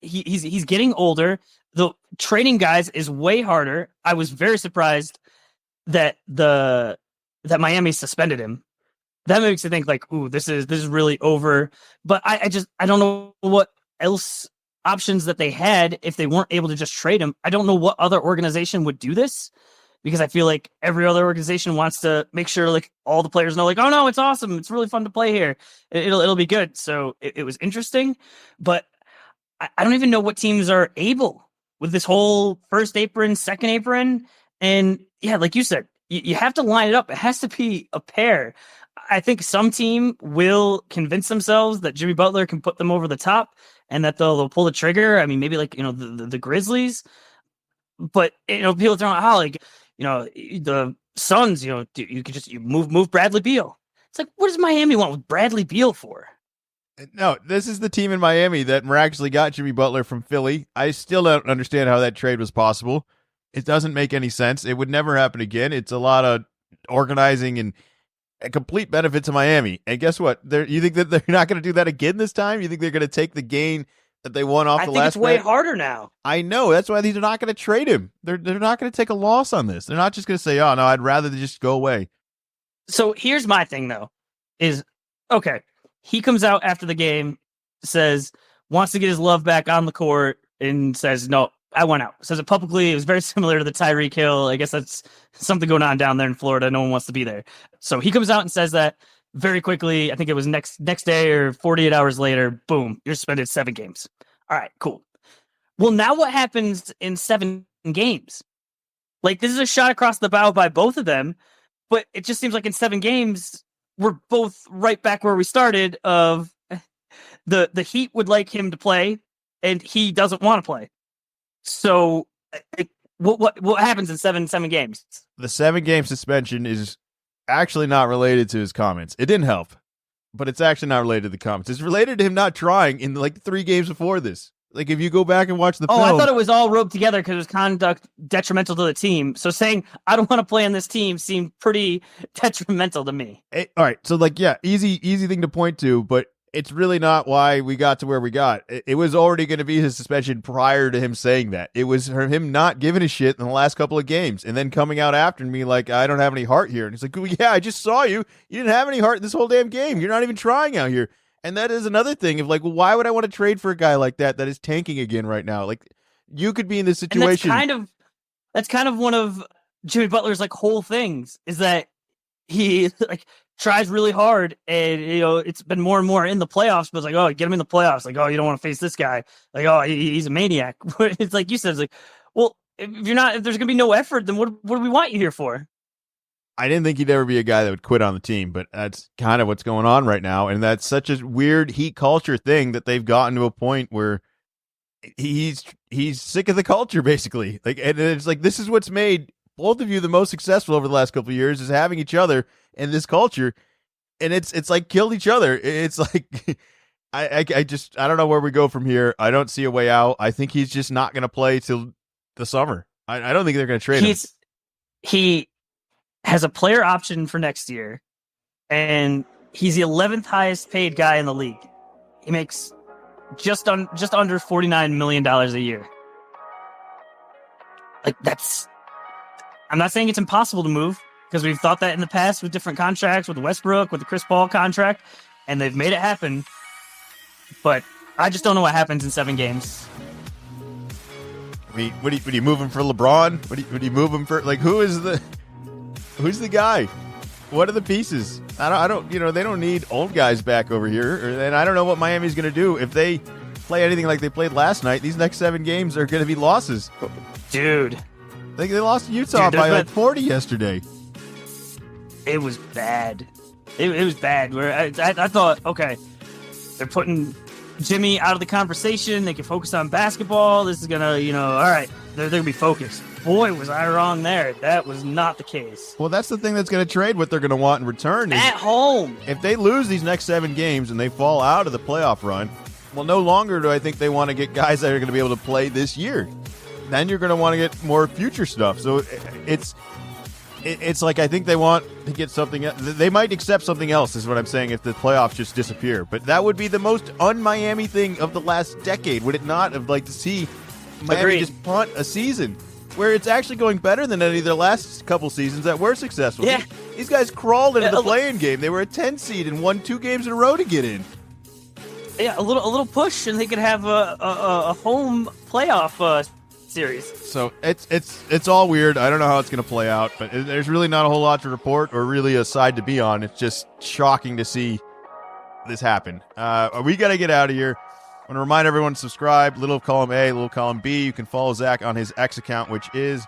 C: He's getting older. The trading guys is way harder. I was very surprised that Miami suspended him. That makes me think like, ooh, this is really over. But I don't know what else options that they had if they weren't able to just trade him. I don't know what other organization would do this, because I feel like every other organization wants to make sure like all the players know like, oh no, it's awesome. It's really fun to play here. It'll be good. So it was interesting, but I don't even know what teams are able with this whole first apron, second apron. And yeah, like you said, you have to line it up. It has to be a pair. I think some team will convince themselves that Jimmy Butler can put them over the top and that they'll pull the trigger. I mean, maybe like, the Grizzlies, but people throw out like, the Suns, you could just move Bradley Beal. It's like, what does Miami want with Bradley Beal for?
B: No, this is the team in Miami that miraculously got Jimmy Butler from Philly. I still don't understand how that trade was possible. It doesn't make any sense. It would never happen again. It's a lot of organizing and a complete benefit to Miami. And guess what? You think that they're not going to do that again this time? You think they're going to take the gain that they won off the last?
C: I think it's way harder now.
B: I know. That's why they're not going to trade him. They're not going to take a loss on this. They're not just going to say, "Oh no, I'd rather they just go away."
C: So here's my thing though: is okay. He comes out after the game, says, wants to get his love back on the court, and says, "No, I went out." Says it publicly. It was very similar to the Tyreek Hill. I guess that's something going on down there in Florida. No one wants to be there. So he comes out and says that very quickly. I think it was next day or 48 hours later. Boom, you're suspended 7 games. All right, cool. Well, now what happens in 7 games? Like, this is a shot across the bow by both of them, but it just seems like in 7 games, we're both right back where we started of the Heat would like him to play and he doesn't want to play. So what happens in seven games?
B: The 7-game suspension is actually not related to his comments. It didn't help, but it's actually not related to the comments. It's related to him not trying in like 3 games before this. Like if you go back and watch the film.
C: I thought it was all roped together because it was conduct detrimental to the team. So saying I don't want to play on this team seemed pretty detrimental to me.
B: All right. So like, yeah, easy thing to point to, but it's really not why we got to where we got. It was already going to be his suspension prior to him saying that. It was him not giving a shit in the last couple of games and then coming out after me like, I don't have any heart here. And he's like, well, yeah, I just saw you. You didn't have any heart in this whole damn game. You're not even trying out here. And that is another thing of like, well, why would I want to trade for a guy like that is tanking again right now? Like you could be in this situation.
C: And that's kind of one of Jimmy Butler's like whole things is that he like tries really hard, and it's been more and more in the playoffs. But it's like, oh, get him in the playoffs. Like, oh, you don't want to face this guy. Like, oh, he's a maniac. It's like you said. It's like, well, if there's gonna be no effort, then what do we want you here for?
B: I didn't think he'd ever be a guy that would quit on the team, but that's kind of what's going on right now, and that's such a weird heat culture thing that they've gotten to a point where he's sick of the culture, basically. Like, and it's like this is what's made both of you the most successful over the last couple of years is having each other in this culture, and it's like killed each other. It's like I don't know where we go from here. I don't see a way out. I think he's just not going to play till the summer. I don't think they're going to trade him.
C: He has a player option for next year, and he's the 11th highest paid guy in the league. He makes just under $49 million a year. Like that's. I'm not saying it's impossible to move because we've thought that in the past with different contracts, with Westbrook, with the Chris Paul contract, and they've made it happen. But I just don't know what happens in 7 games.
B: Would you move him for LeBron? Would you move him for like who's the guy? What are the pieces? I don't they don't need old guys back over here, and I don't know what Miami's going to do if they play anything like they played last night. These next 7 games are going to be losses,
C: dude.
B: They lost to Utah by like 40 yesterday.
C: It was bad. It was bad. Where I thought, okay, they're putting Jimmy out of the conversation. They can focus on basketball. This is gonna, all right, they're gonna be focused. Boy, was I wrong there. That was not the case.
B: Well, that's the thing that's gonna trade what they're gonna want in return.
C: At home.
B: If they lose these next 7 games and they fall out of the playoff run, well, no longer do I think they want to get guys that are going to be able to play this year. Then you're going to want to get more future stuff. So it's like I think they want to get something. They might accept something else, is what I'm saying, if the playoffs just disappear. But that would be the most un-Miami thing of the last decade, would it not? Of like to see Miami just punt a season where it's actually going better than any of their last couple seasons that were successful.
C: Yeah.
B: These guys crawled into the play-in game. They were a 10 seed and won 2 games in a row to get in.
C: Yeah, a little push, and they could have a home playoff series.
B: So it's all weird. I don't know how it's going to play out, but there's really not a whole lot to report or really a side to be on. It's just shocking to see this happen. We got to get out of here. I want to remind everyone to subscribe. Little column A, little column B. You can follow Zach on his X account, which is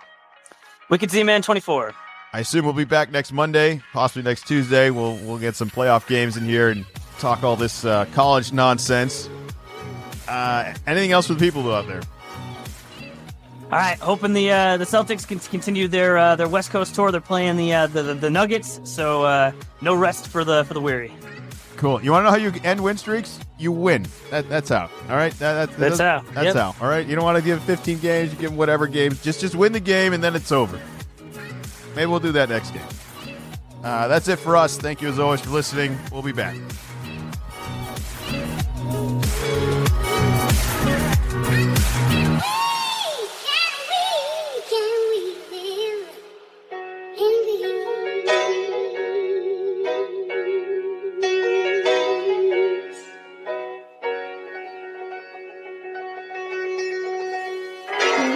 C: Wicked Z-Man 24.
B: I assume we'll be back next Monday, possibly next Tuesday. We'll get some playoff games in here and talk all this college nonsense. Anything else for the people out there?
C: All right, hoping the Celtics can continue their West Coast tour. They're playing the Nuggets, so no rest for the weary.
B: Cool. You want to know how you end win streaks? You win. That's how. All right. That's how. That's how. All right. You don't want to give 15 games. You give them whatever games. Just win the game and then it's over. Maybe we'll do that next game. That's it for us. Thank you as always for listening. We'll be back.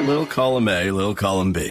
A: Little column A, little column B.